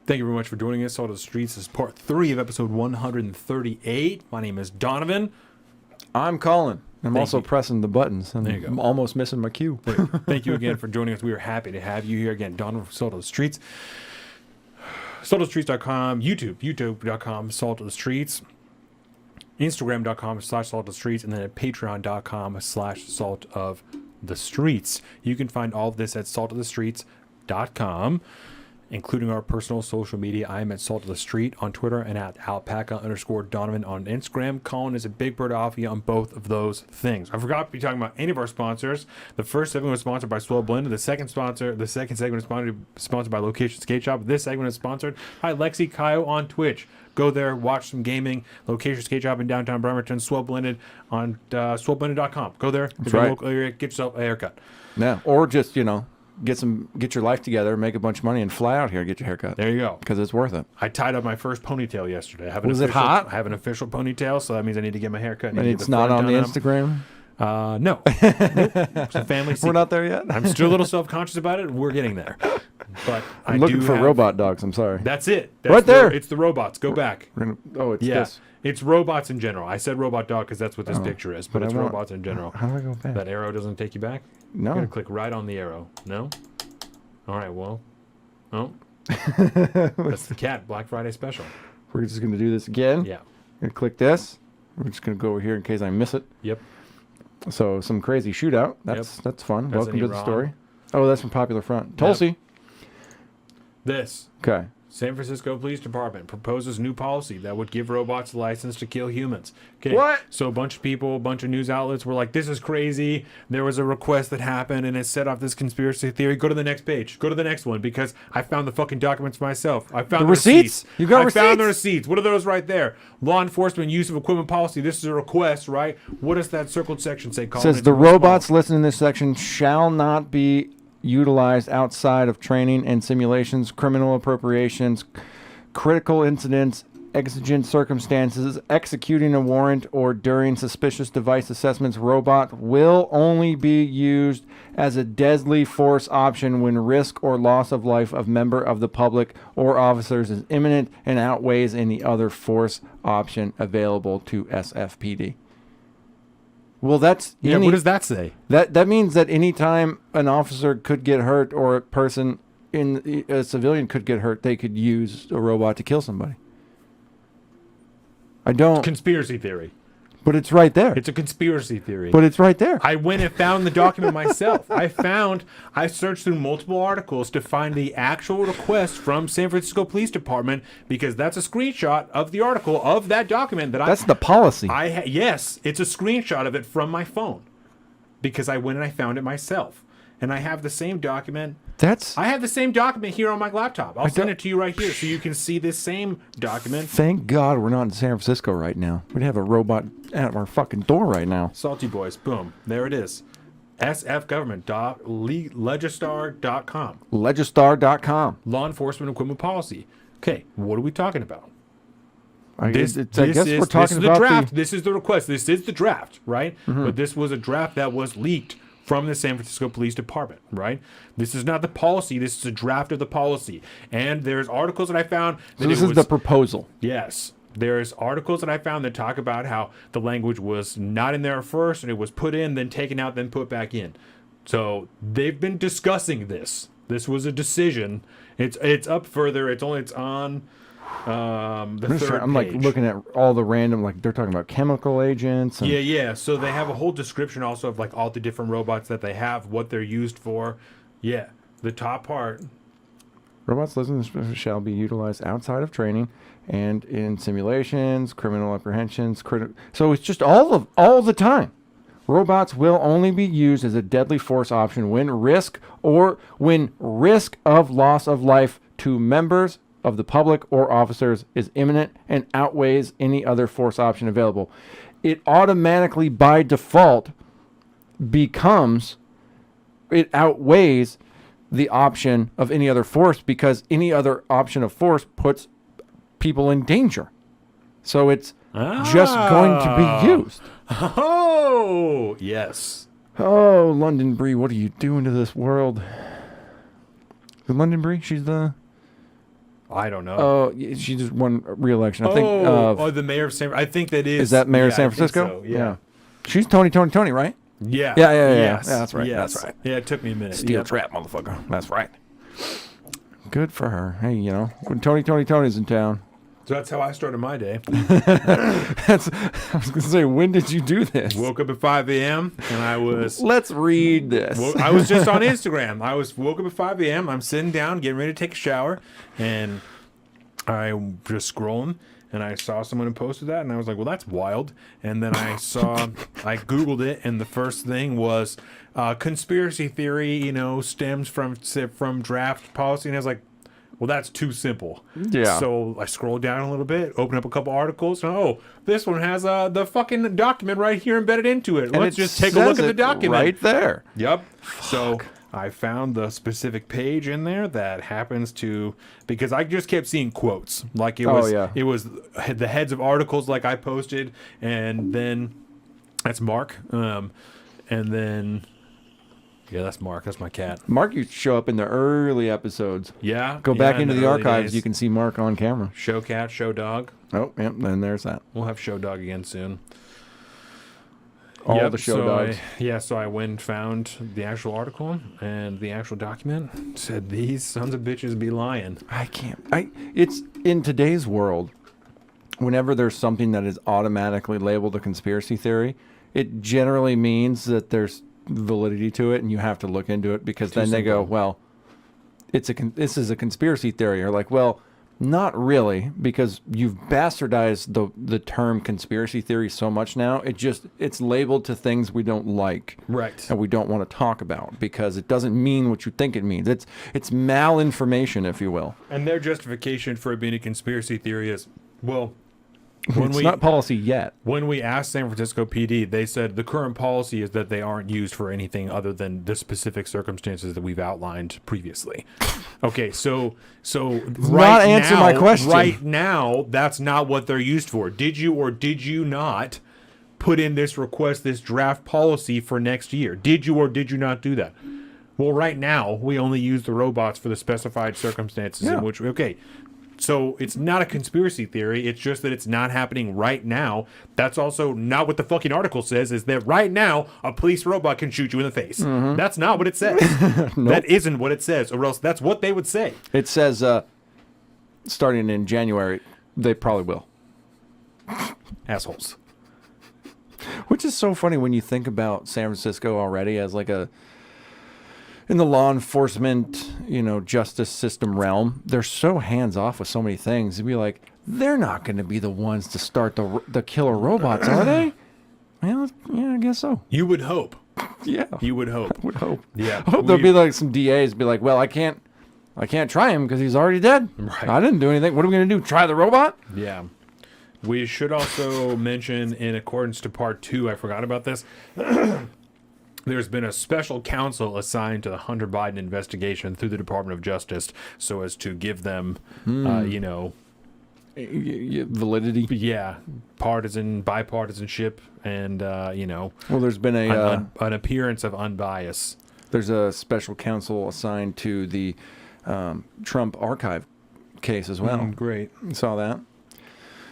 Thank you very much for joining us. Salt of the Streets this is part 3 of episode 138. My name is Donovan. I'm Colin. I'm Thank also you. pressing the buttons. And There you go. I'm almost missing my cue. Thank you again for joining us. We are happy to have you here again. Donovan from Salt of the Streets. SaltofTheStreets.com, YouTube.com, Salt of the Streets, Instagram.com/Salt of the Streets, and then at Patreon.com/Salt of the Streets. You can find all of this at saltofthestreets.com, including our personal social media. I am at Salt of the Street on Twitter and at alpaca_Donovan on Instagram. Colin is a Big Bird Alfie on both of those things. I forgot to be talking about any of our sponsors. The first segment was sponsored by Swell Blend. The second segment is sponsored by Location Skate Shop. This segment is sponsored by Lexi Kyo on Twitch. Go there, watch some gaming. Location Skate Shop in downtown Bremerton. Swell Blended on swellblended.com. Go there, That's if you're right. local area, get yourself a haircut. Yeah. Or just, get your life together, make a bunch of money, and fly out here and get your haircut. There you go. Because it's worth it. I tied up my first ponytail yesterday. Was it hot? I have an official ponytail, so that means I need to get my hair cut. And it's not on the Instagram? No. Nope. It's a family secret. We're not there yet? I'm still a little self-conscious about it. We're getting there. But I'm looking for robot dogs. I'm sorry. That's it. That's Right there. It's the robots. Go back. It's Yeah. this. It's robots in general. I said robot dog because that's what this picture is, but but it's I want- robots in general. How do I go back? That arrow doesn't take you back? You're going to No. click right on the arrow. No? All right, well. Oh. That's the cat Black Friday special. We're just going to do this again. Yeah. Going to click this. We're just going to go over here in case I miss it. Yep. So some crazy shootout. That's fun. That's Welcome in to the Iran. story. Oh, that's from Popular Front. Tulsi. This. Okay. San Francisco Police Department proposes new policy that would give robots a license to kill humans. Okay. What? So a bunch of people, a bunch of news outlets were like, this is crazy. There was a request that happened and it set off this conspiracy theory. Go to the next page. Go to the next one because I found the fucking documents myself. I found The the receipts? You got I found the receipts? receipts. What are those right there? Law enforcement use of equipment policy. This is a request, right? What does that circled section say, Colin? Says It's the real small. robots listed in this section shall not be utilized outside of training and simulations, criminal appropriations, critical incidents, exigent circumstances, executing a warrant, or during suspicious device assessments. Robot will only be used as a deadly force option when risk or loss of life of member of the public or officers is imminent and outweighs any other force option available to SFPD. Well, that's Yeah, what does that say? that means that any time an officer could get hurt or a person in a civilian could get hurt, they could use a robot to kill somebody. I don't, Conspiracy theory. but it's right there. It's a conspiracy theory. But it's right there. I went and found the document myself. I searched through multiple articles to find the actual request from San Francisco Police Department because that's a screenshot of the article of that document that That's the policy. yes, it's a screenshot of it from my phone because I went and I found it myself. And I have the same document. That's I have the same document here on my laptop. I'll send it to you right here so you can see this same document. thank God we're not in San Francisco right now. We'd have a robot at our fucking door right now. Salty Boys. Boom. There it is. sfgovernment.legistar.com. Legistar.com. Law enforcement equipment policy. Okay, what are we talking about? I This guess is we're talking the about draft. the. This is the request. This is the draft, right? But this was a draft that was leaked from the San Francisco Police Department, right? This is not the policy. This is a draft of the policy. And there's articles that I found that So this it is was, the proposal. yes. There's articles that I found that talk about how the language was not in there at first and it was put in, then taken out, then put back in. So they've been discussing this. This was a decision. It's up further. It's on the third I'm like page. looking at all the random, like they're talking about chemical agents. And Yeah. So they have a whole description also of like all the different robots that they have, what they're used for. Yeah. The top part. Robots listed shall be utilized outside of training and in simulations, criminal apprehensions. So it's just all the time. Robots will only be used as a deadly force option when risk of loss of life to members of the public or officers is imminent and outweighs any other force option available. It automatically by default outweighs the option of any other force because any other option of force puts people in danger. So it's just going to be used. Oh, yes. Oh, London Bree, what are you doing to this world? London Bree, she's the I don't know. Oh, she just won re-election. I think. The mayor of San. I think that is. Is that mayor of San I think Francisco? so, yeah. She's Tony, Yeah. right? Yeah. Yes. Yeah, that's right. Yes. That's right. Yeah, it took me a minute. Steel Yep. trap, motherfucker. That's right. Good for her. Hey, when Tony's in town. So that's how I started my day. I was gonna say, when did you do this? Woke up at 5 a.m. and I was. Let's read this. I was just on Instagram. I woke up at 5 a.m. I'm sitting down, getting ready to take a shower, and I'm just scrolling, and I saw someone who posted that, and I was like, well, that's wild. And then I Googled it, and the first thing was conspiracy theory, stems from draft policy, and I was like, well, that's too simple. Yeah. So I scrolled down a little bit, opened up a couple articles, and this one has the fucking document right here embedded into it. And Let's it just take a look says at the it document. right there. Yep. So I found the specific page in there that happens to, because I just kept seeing quotes. Like it was the heads of articles like I posted, and then that's Mark. And then that's Mark. That's my cat. Mark used to show up in the early episodes. Yeah. Go back in into the early archives. days. You can see Mark on camera. Show cat, show dog. Oh, yep. Then there's that. We'll have show dog again soon. All the show dogs. So I went and found the actual article, and the actual document said these sons of bitches be lying. It's in today's world, whenever there's something that is automatically labeled a conspiracy theory, it generally means that there's validity to it, and you have to look into it, because then they go, well, this is a conspiracy theory. Or like, well, not really, because you've bastardized the term conspiracy theory so much now. It's labeled to things we don't like, Right. and we don't want to talk about, because it doesn't mean what you think it means. It's malinformation, if you will. And their justification for it being a conspiracy theory is, well, It's not policy yet. when we asked San Francisco PD, they said the current policy is that they aren't used for anything other than the specific circumstances that we've outlined previously. Okay, so Not answer my question. Right now, that's not what they're used for. Did you or did you not put in this draft policy for next year? Did you or did you not do that? Well, right now, we only use the robots for the specified circumstances in which, so it's not a conspiracy theory. It's just that it's not happening right now. That's also not what the fucking article says, is that right now a police robot can shoot you in the face. That's not what it says. That isn't what it says, or else that's what they would say. It says starting in January, they probably will. Assholes. Which is so funny when you think about San Francisco already as like in the law enforcement, justice system realm. They're so hands off with so many things. You'd be like, they're not going to be the ones to start the killer robots, are they? Well, yeah, I guess so. You would hope. Yeah, You would hope. I would hope. Yeah. I hope there'll be like some DAs be like, well, I can't try him because he's already dead. Right. I didn't do anything. What are we going to do? Try the robot? Yeah. We should also mention, in accordance to part 2, I forgot about this. There's been a special counsel assigned to the Hunter Biden investigation through the Department of Justice so as to give them, Validity. bipartisanship and, Well, there's been an appearance of unbias. there's a special counsel assigned to the Trump archive case as well. Great. You saw that?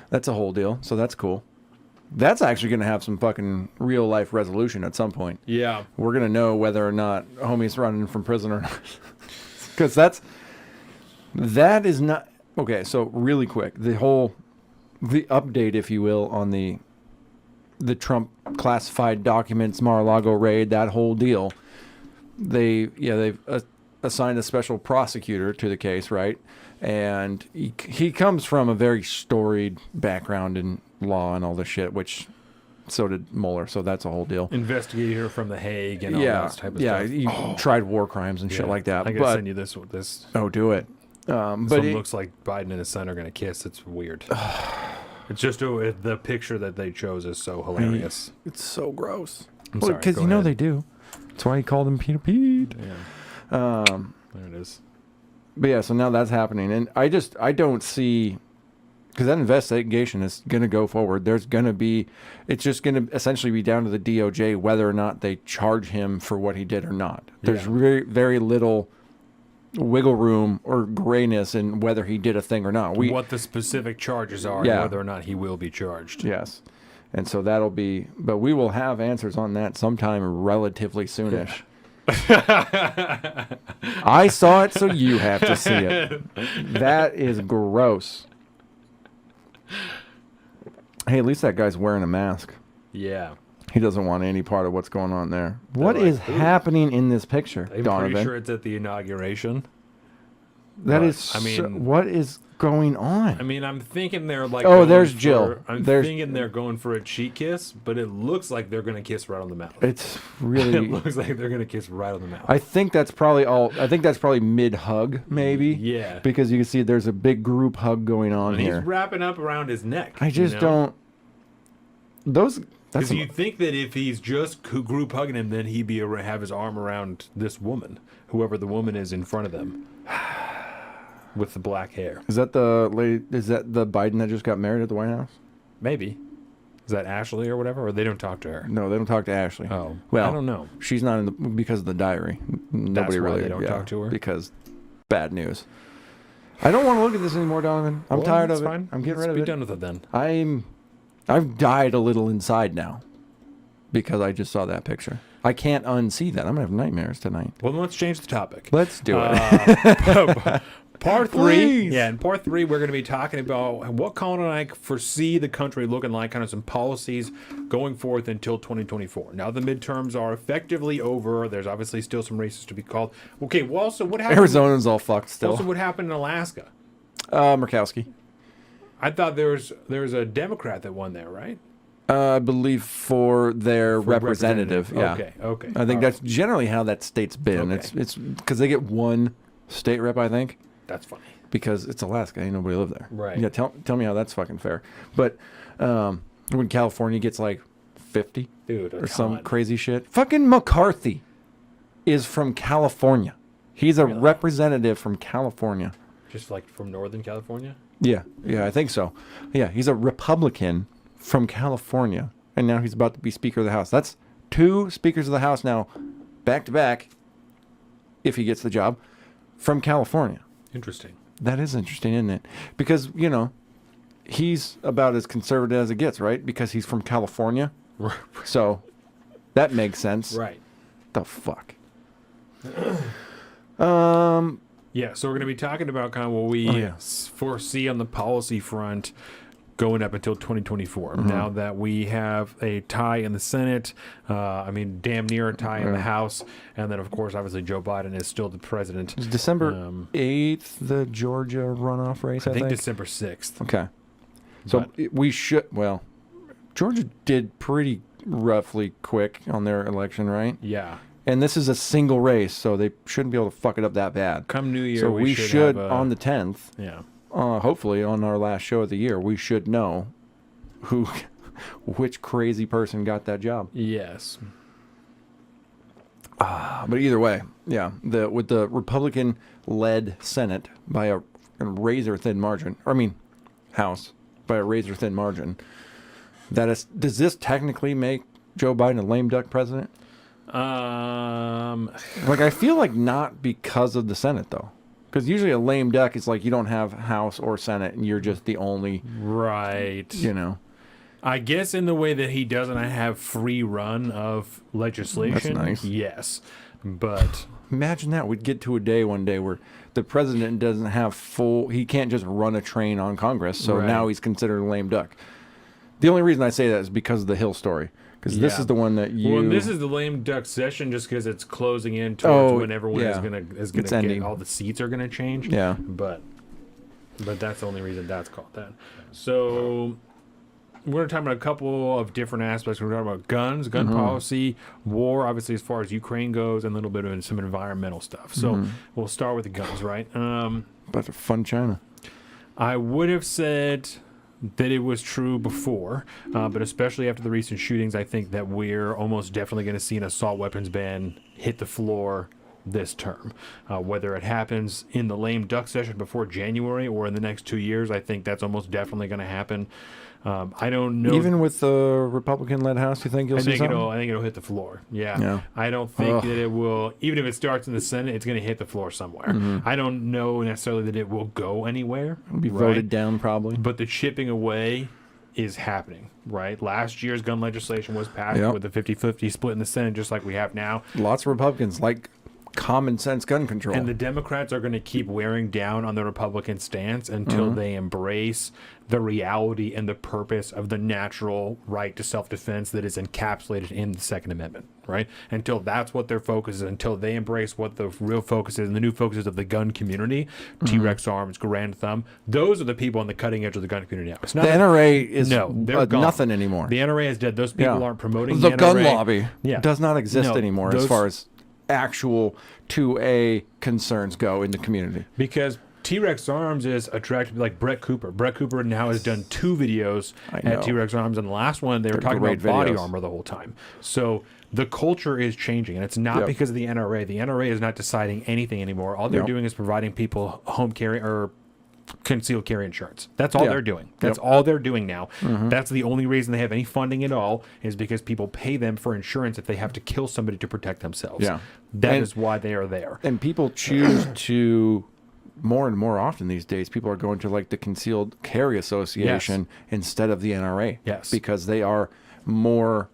That's a whole deal. So that's cool. That's actually going to have some fucking real life resolution at some point. Yeah. We're going to know whether or not homie's running from prison or not. Because that is not... Okay, so really quick. The update, if you will, on the Trump classified documents, Mar-a-Lago raid, that whole deal. They've assigned a special prosecutor to the case, right? And he comes from a very storied background in law and all this shit, which so did Mueller, so that's a whole deal. Investigator from The Hague and all that type of stuff. Yeah, he tried war crimes and shit like that. I gotta send you this. Oh, do it. This But one looks like Biden and his son are gonna kiss. It's weird. It's just the picture that they chose is so hilarious. it's so gross. I'm sorry. Because go ahead. they do. That's why he called him Peter Pete. Yeah. There it is. But yeah, so now that's happening, and I don't see, because that investigation is going to go forward. It's just going to essentially be down to the DOJ whether or not they charge him for what he did or not. There's very, very little wiggle room or grayness in whether he did a thing or not. What the specific charges are Yeah. and whether or not he will be charged. Yes. And so that'll be, but we will have answers on that sometime relatively soonish. I saw it, so you have to see it. That is gross. Hey, at least that guy's wearing a mask. Yeah. He doesn't want any part of what's going on there. What like, is "Ooh." happening in this picture, I'm Donovan? pretty sure it's at the inauguration. That but, is, I mean- what is going on? I mean, I'm thinking they're like. Oh, going there's for- Jill. I'm There's- thinking they're going for a cheek kiss, but it looks like they're going to kiss right on the mouth. It's It really. looks like they're going to kiss right on the mouth. I think that's probably mid hug, maybe. Yeah. Because you can see there's a big group hug going on And here. he's wrapping up around his neck. I just don't. Those. That's Because you think that if he's just group hugging him, then he'd be have his arm around this woman, whoever the woman is in front of them, with the black hair. Is that the lady? Is that the Biden that just got married at the White House? Maybe. Is that Ashley or whatever? Or they don't talk to her? No, they don't talk to Ashley. Oh, Well, I don't know. She's not in the because of the diary. Nobody why really. they don't talk to her? Because bad news. I don't want to look at this anymore, Donovan. I'm Well, tired that's of it. fine. I'm getting Let's rid of be it. done with it then. I've died a little inside now because I just saw that picture. I can't unsee that. I'm gonna have nightmares tonight. Well, then let's change the topic. Let's do it. Part 3. Please. Yeah, in part 3, we're going to be talking about what Colin and I foresee the country looking like, kind of some policies going forth until 2024. Now, the midterms are effectively over. There's obviously still some races to be called. Okay, well, also, what happened? Arizona's all fucked still. Also, what happened in Alaska? Murkowski. I thought there was a Democrat that won there, right? I believe for their representative. Yeah. Okay. I think All that's generally how that state's been. Okay. It's because they get one state rep, I think, That's funny. because it's Alaska. Ain't nobody live there. Right. Yeah. Tell me how that's fucking fair. But when California gets like 50 Dude, a or some ton. crazy shit, fucking McCarthy is from California. He's a Really? representative from California. Just like from Northern California? Yeah, I think so. Yeah, he's a Republican from California, and now he's about to be Speaker of the House. That's 2 Speakers of the House now, back to back, if he gets the job, from California. Interesting. That is interesting, isn't it? Because, he's about as conservative as it gets, right? Because he's from California. So that makes sense. Right. The fuck? Yeah, so we're going to be talking about kind of what we Oh, yeah. foresee on the policy front going up until 2024. Mm-hmm. Now that we have a tie in the Senate, damn near a tie in the Yeah. House, and then, of course, obviously Joe Biden is still the president. Is December Um, 8th the Georgia runoff race, I I think think? December 6th. Okay. So we should, Georgia did pretty roughly quick on their election, right? Yeah. And this is a single race, so they shouldn't be able to fuck it up that bad. Come New Year, So we should have on the 10th, Yeah. hopefully on our last show of the year, we should know which crazy person got that job. Yes. But either way, yeah, with the Republican-led Senate by a razor-thin margin, House by a razor-thin margin, does this technically make Joe Biden a lame duck president? I feel like not because of the Senate, though. Because usually a lame duck is like you don't have House or Senate and you're just the only, Right. I guess in the way that he doesn't have free run of legislation. That's nice. Yes. But Imagine that. We'd get to a day one day where the president doesn't have he can't just run a train on Congress, so Right. now he's considered a lame duck. The only reason I say that is because of the Hill story. Because this Yeah. is the one that you... Well, and this is the lame duck session just because it's closing in towards when everyone is yeah. gonna It's get ending. all the seats are gonna change. Yeah. But that's the only reason that's called that. So we're gonna talk about a couple of different aspects. We're talking about guns, gun policy, war, obviously as far as Ukraine goes, and a little bit of some environmental stuff. So we'll start with the guns, right? But fun China. I would have said that it was true before, but especially after the recent shootings, I think that we're almost definitely going to see an assault weapons ban hit the floor this term. Whether it happens in the lame duck session before January or in the next 2 years, I think that's almost definitely going to happen. I don't know. Even with the Republican-led House, you think you'll see something? I think it'll hit the floor. Yeah. Yeah. I don't think that it will. Even if it starts in the Senate, it's going to hit the floor somewhere. I don't know necessarily that it will go anywhere. It'll be voted down probably. But the chipping away is happening, right? Last year's gun legislation was passed Yep. with a 50-50 split in the Senate, just like we have now. Lots of Republicans like common sense gun control. And the Democrats are going to keep wearing down on the Republican stance until they embrace the reality and the purpose of the natural right to self-defense that is encapsulated in the Second Amendment, right? Until that's what their focus is, until they embrace what the real focus is and the new focus is of the gun community, T-Rex Arms, Grand Thumb, those are the people on the cutting edge of the gun community now. It's not the NRA is they're gone. nothing anymore. The NRA is dead. Those people aren't promoting the NRA. gun lobby Yeah. does not exist No, anymore as those- far as actual 2A concerns go in the community. Because T-Rex Arms is attractive, like Brett Cooper. Brett Cooper now has done 2 videos I know. at T-Rex Arms, and the last one they were talking great about body videos. armor the whole time. So the culture is changing, and it's not Yep. because of the NRA. The NRA is not deciding anything anymore. All they're Yep. doing is providing people home carry or concealed carry insurance. That's all Yeah. they're doing. That's Yep. all they're doing now. That's the only reason they have any funding at all is because people pay them for insurance if they have to kill somebody to protect themselves. Yeah. That is And- why they are there. And people choose to more and more often these days. People are going to like the Concealed Carry Association instead of the NRA. Yes. Because they are more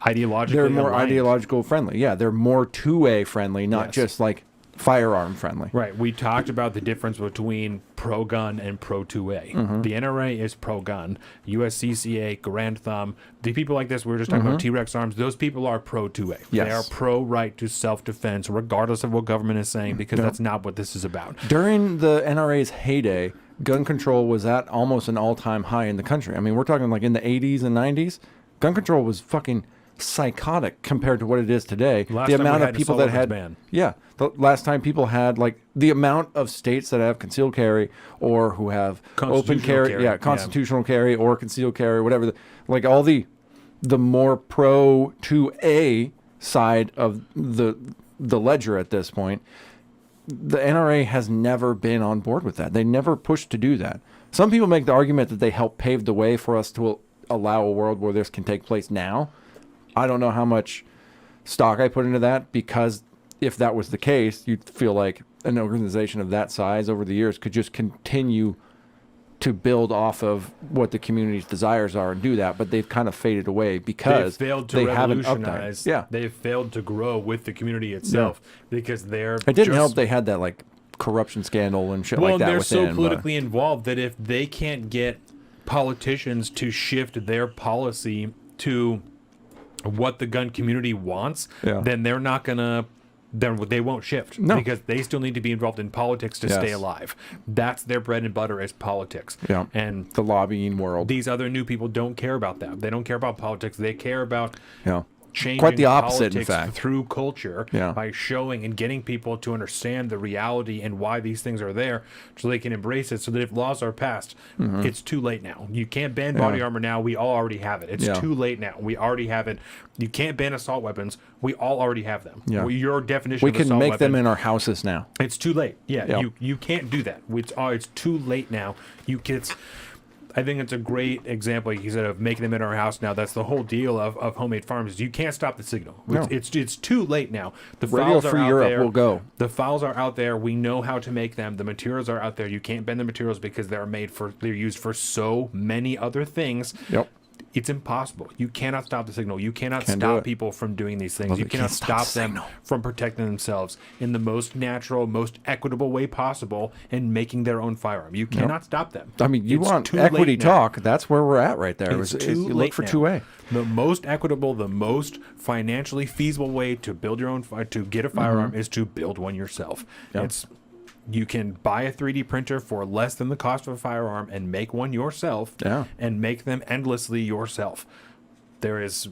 Ideologically, they're more aligned. ideological friendly. Yeah, they're more 2A friendly, not Yes. just like firearm friendly. Right. We talked about the difference between pro-gun and pro-2A. Mm-hmm. The NRA is pro-gun. USCCA, Grand Thumb, the people like this, we were just talking about T-Rex Arms, those people are pro-2A. They are Yes. pro-right to self-defense, regardless of what government is saying, because that's not what this is about. During the NRA's heyday, gun control was at almost an all-time high in the country. I mean, we're talking like in the 80s and 90s. Gun control was fucking psychotic compared to what it is today. Last The time we amount had of an people assault that had weapons ban. yeah, the last time people had like the amount of states that have concealed carry or who have open Constitutional carry, carry, yeah, yeah. constitutional carry or concealed carry, whatever. Like all the more pro 2A side of the ledger at this point, the NRA has never been on board with that. They never pushed to do that. Some people make the argument that they helped pave the way for us to allow a world where this can take place now. I don't know how much stock I put into that, because if that was the case, you'd feel like an organization of that size over the years could just continue to build off of what the community's desires are and do that, but they've kind of faded away because They've failed to they haven't revolutionize. updated. Yeah, They've failed to grow with the community itself because they're it didn't just- help. They had that like corruption scandal and shit Well, like that they're within. so politically involved that if they can't get politicians to shift their policy to what the gun community wants, Yeah. then they're not gonna. Then they won't shift No. because they still need to be involved in politics to stay Yes. alive. That's their bread and butter is politics. Yeah. And the lobbying world. these other new people don't care about that. They don't care about politics. They care about Yeah. changing Quite the opposite, in politics fact. through culture Yeah. by showing and getting people to understand the reality and why these things are there so they can embrace it, so that if laws are passed, it's too late now. You can't ban body Mm-hmm. Yeah. armor now. We all already have it. It's Yeah. too late now. We already have it. You can't ban assault weapons. We all already have them. Yeah. Your definition We of can assault make them weapon, in our houses now. it's too late. Yeah, Yeah. you can't do that. It's too late now. You kids. I think it's a great example, like you said, of making them in our house now. That's the whole deal of homemade farms. Is you can't stop the signal. No. It's too late now. The Radio files are Free out Europe there. will go. The files are out there. We know how to make them. The materials are out there. You can't bend the materials because they're used for so many other things. Yep. It's impossible. You cannot stop the signal. You cannot Can't do stop it. people from doing these things. Well, You they cannot can't stop stop the them signal. from protecting themselves in the most natural, most equitable way possible and making their own firearm. You cannot stop them. I mean, you It's want too equity late now. talk. That's where we're at right there. It's Is too you late look for now. 2A. The most equitable, the most financially feasible way to build your own to get a firearm is to build one yourself. Yeah. You can buy a 3D printer for less than the cost of a firearm and make one yourself. Yeah. And make them endlessly yourself. There is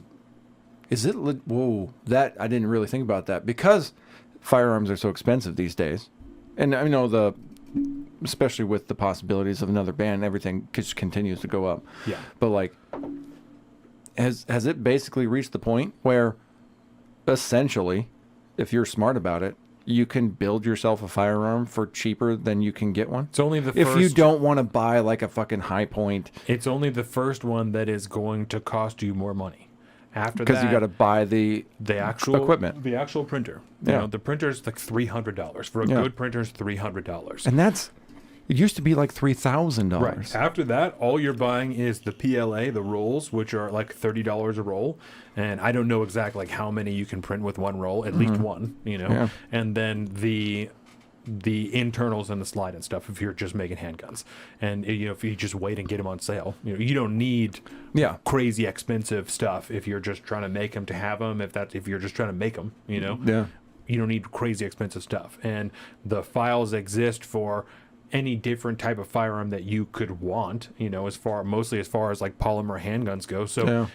Is it? Whoa, that I didn't really think about that, because firearms are so expensive these days, and I know especially with the possibilities of another ban, everything just continues to go up. Yeah. But like, has it basically reached the point where, essentially, if you're smart about it, you can build yourself a firearm for cheaper than you can get one. It's only the If first, you don't want to buy like a fucking High Point, It's only the first one that is going to cost you more money. After because that, you got to buy the actual equipment. the actual printer. Yeah. The printer's like $300 for a Yeah. good printer's $300. and it used to be like $3,000. Right. After that, all you're buying is the PLA, the rolls, which are like $30 a roll. And I don't know exactly like how many you can print with one roll, at least one, Yeah. And then the internals and the slide and stuff if you're just making handguns. And if you just wait and get them on sale, you don't need Yeah. crazy expensive stuff if you're just trying to make them to have them. If you're just trying to make them, Yeah. you don't need crazy expensive stuff. And the files exist for any different type of firearm that you could want, mostly as far as like polymer handguns go. So Yeah.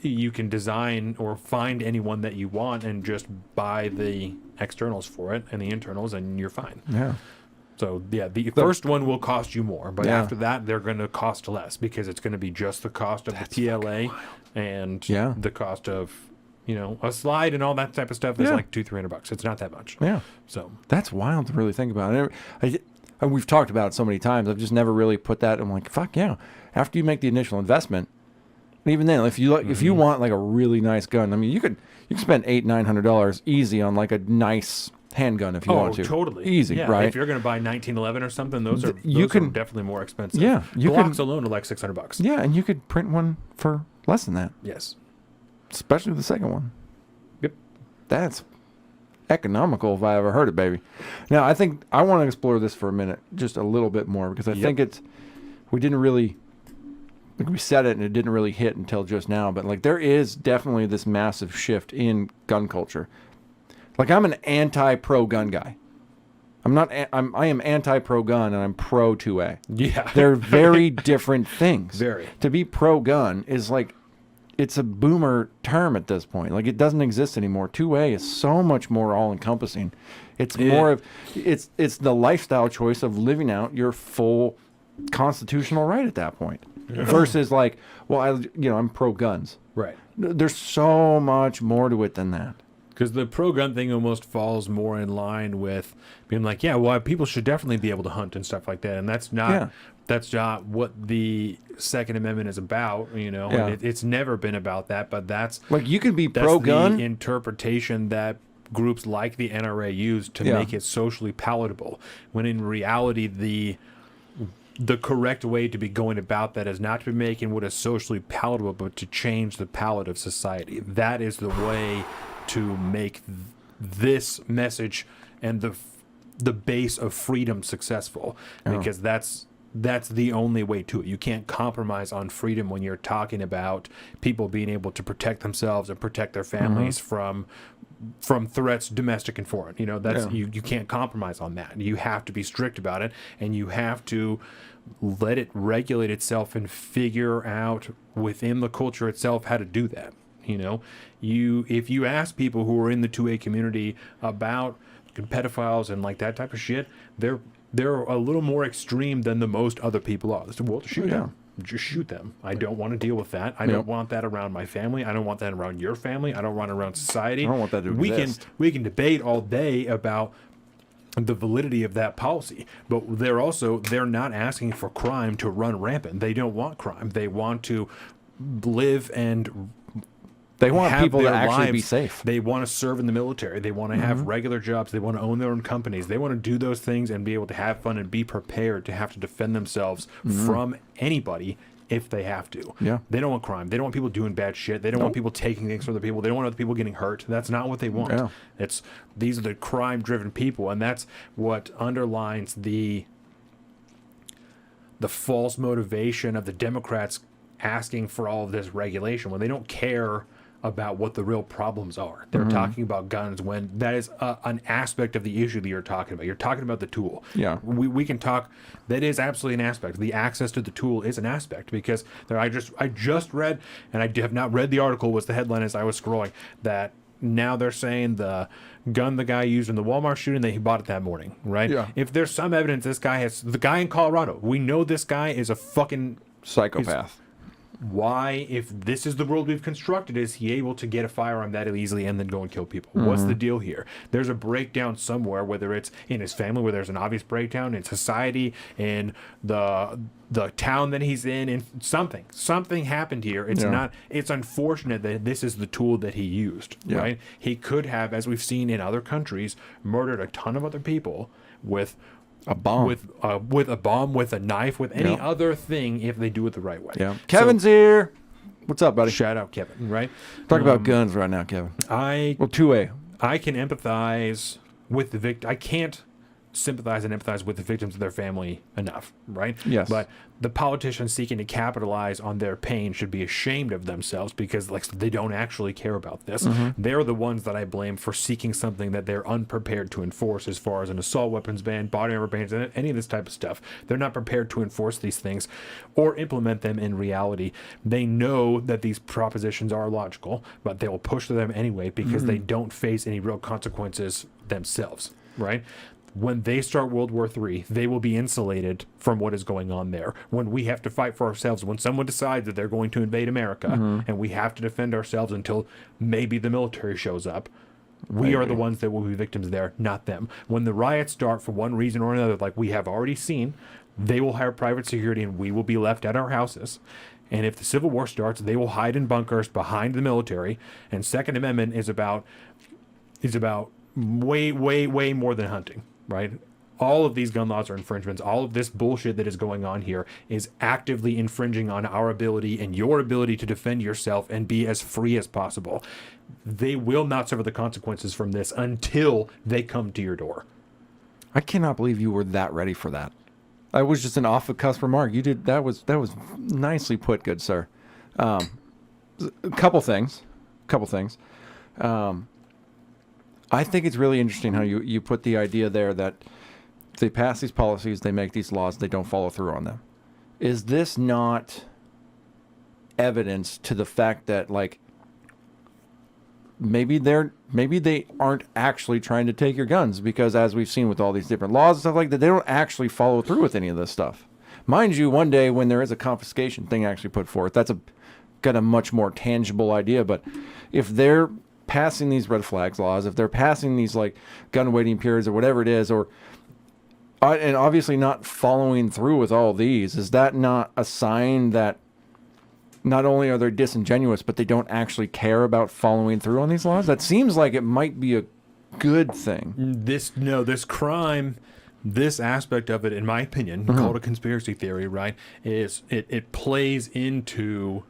you can design or find anyone that you want and just buy the externals for it and the internals, and you're fine. Yeah. So yeah, the first one will cost you more, but Yeah. after that they're going to cost less because it's going to be just the cost of the PLA and Yeah. the cost of a slide and all that type of stuff is Yeah. like $200-300. It's not that much. Yeah. So That's wild to really think about. And we've talked about it so many times. I've just never really put that. I'm like, fuck yeah. After you make the initial investment, and even then, if you want like a really nice gun, I mean, you can spend $800-900 easy on like a nice handgun if you want to. Totally Easy, yeah, right? If you're going to buy 1911 or something, those are definitely more expensive. Yeah, you Blocks can- alone are like $600. Yeah, and you could print one for less than that, Yes. especially the second one. Yep. That's economical if I ever heard it, baby. Now, I think I want to explore this for a minute, just a little bit more, because I think we didn't really, like we said it and it didn't really hit until just now, but like there is definitely this massive shift in gun culture. Like I'm an anti-pro gun guy. I am anti-pro gun and I'm pro 2A. Yeah. They're very different things. Very. To be pro gun is like, it's a boomer term at this point. Like it doesn't exist anymore. 2A is so much more all encompassing. It's more of it's the lifestyle choice of living out your full constitutional right at that point. Versus like, well, I'm pro guns. Right. There's so much more to it than that. Because the pro gun thing almost falls more in line with being like, yeah, well, people should definitely be able to hunt and stuff like that, and that's not what the Second Amendment is about, Yeah. And it's never been about that. But that's Like you can be that's pro gun. the interpretation that groups like the NRA use to make it socially palatable. When in reality, the correct way to be going about that is not to be making what is socially palatable, but to change the palate of society. That is the way to make this message and the base of freedom successful, because that's the only way to it. You can't compromise on freedom when you're talking about people being able to protect themselves and protect their families from threats, domestic and foreign. You can't compromise on that. You have to be strict about it, and you have to let it regulate itself and figure out within the culture itself how to do that. If you ask people who are in the 2A community about pedophiles and like that type of shit, they're a little more extreme than the most other people are. They say, well, shoot them. Just shoot them. I don't want to deal with that. I don't want that around my family. I don't want that around your family. I don't want it around society. I don't want that to exist. We can debate all day about the validity of that policy, but they're not asking for crime to run rampant. They don't want crime. They want to live and They want have people to their actually be lives. safe. They want to serve in the military. They want to have regular jobs. They want to own their own companies. They want to do those things and be able to have fun and be prepared to have to defend themselves from anybody if they have to. Yeah. They don't want crime. They don't want people doing bad shit. They don't want people taking things from other people. They don't want other people getting hurt. That's not what they want. Yeah. These are the crime-driven people, and that's what underlines the false motivation of the Democrats asking for all of this regulation when they don't care about what the real problems are. They're talking about guns when that is an aspect of the issue that you're talking about. You're talking about the tool. Yeah. We can talk. That is absolutely an aspect. The access to the tool is an aspect because I just read, and I have not read the article, was the headline as I was scrolling, that now they're saying the gun the guy used in the Walmart shooting, that he bought it that morning, right? Yeah. If there's some evidence the guy in Colorado, we know this guy is a fucking Psychopath. why, if this is the world we've constructed, is he able to get a firearm that easily and then go and kill people? What's the deal here? There's a breakdown somewhere, whether it's in his family, where there's an obvious breakdown in society, in the town that he's in, and something happened here. It's not. It's unfortunate that this is the tool that he used. Yeah. Right? He could have, as we've seen in other countries, murdered a ton of other people with A bomb. with a bomb, with a knife, with any other thing, if they do it the right way. Yeah. Kevin's here. What's up, buddy? Shout out Kevin, right? Talk about guns right now, Kevin. I Well, 2A. can empathize with the victim. I can't sympathize and empathize with the victims of their family enough, right? Yes. But the politicians seeking to capitalize on their pain should be ashamed of themselves, because like they don't actually care about this. They're the ones that I blame for seeking something that they're unprepared to enforce, as far as an assault weapons ban, body armor bans, and any of this type of stuff. They're not prepared to enforce these things or implement them in reality. They know that these propositions are logical, but they will push them anyway, because they don't face any real consequences themselves, right? When they start World War III, they will be insulated from what is going on there. When we have to fight for ourselves, when someone decides that they're going to invade America and we have to defend ourselves until maybe the military shows up, we are the ones that will be victims there, not them. When the riots start for one reason or another, like we have already seen, they will hire private security and we will be left at our houses. And if the Civil War starts, they will hide in bunkers behind the military. And Second Amendment is about way, way, way more than hunting. Right? All of these gun laws are infringements. All of this bullshit that is going on here is actively infringing on our ability and your ability to defend yourself and be as free as possible. They will not suffer the consequences from this until they come to your door. I cannot believe you were that ready for that. That was just an off-the-cuff remark. You did that was nicely put, good sir. A couple things. I think it's really interesting how you put the idea there that they pass these policies, they make these laws, they don't follow through on them. Is this not evidence to the fact that, like, maybe they aren't actually trying to take your guns? Because as we've seen with all these different laws and stuff like that, they don't actually follow through with any of this stuff. Mind you, one day when there is a confiscation thing actually put forth, that's got a much more tangible idea. But if they're passing these red flags laws, if they're passing these like gun waiting periods or whatever it is, or and obviously not following through with all these, is that not a sign that not only are they disingenuous, but they don't actually care about following through on these laws? That seems like it might be a good thing. This crime, this aspect of it, in my opinion, called a conspiracy theory, right, is it plays into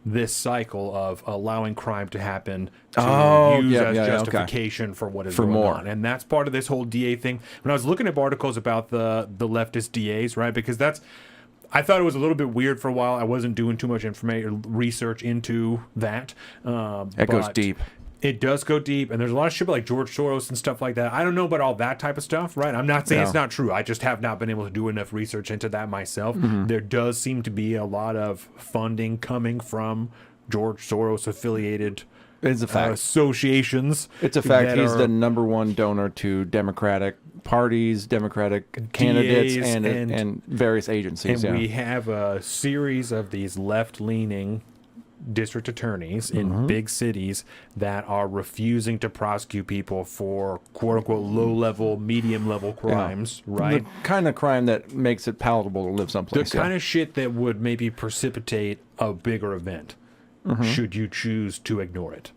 this cycle of allowing crime to happen to use as justification for what is going on. And that's part of this whole DA thing. When I was looking at articles about the leftist DAs, right, because I thought it was a little bit weird for a while. I wasn't doing too much research into that. It goes deep. It does go deep, and there's a lot of shit like George Soros and stuff like that. I don't know about all that type of stuff, right? I'm not saying it's not true. I just have not been able to do enough research into that myself. There does seem to be a lot of funding coming from George Soros affiliated It's a fact. Associations. It's a fact. He's the number one donor to Democratic parties, Democratic candidates, and various agencies. And we have a series of these left-leaning district attorneys in big cities that are refusing to prosecute people for quote-unquote low-level, medium-level crimes, right? The kind of crime that makes it palatable to live someplace. The kind of shit that would maybe precipitate a bigger event should you choose to ignore it.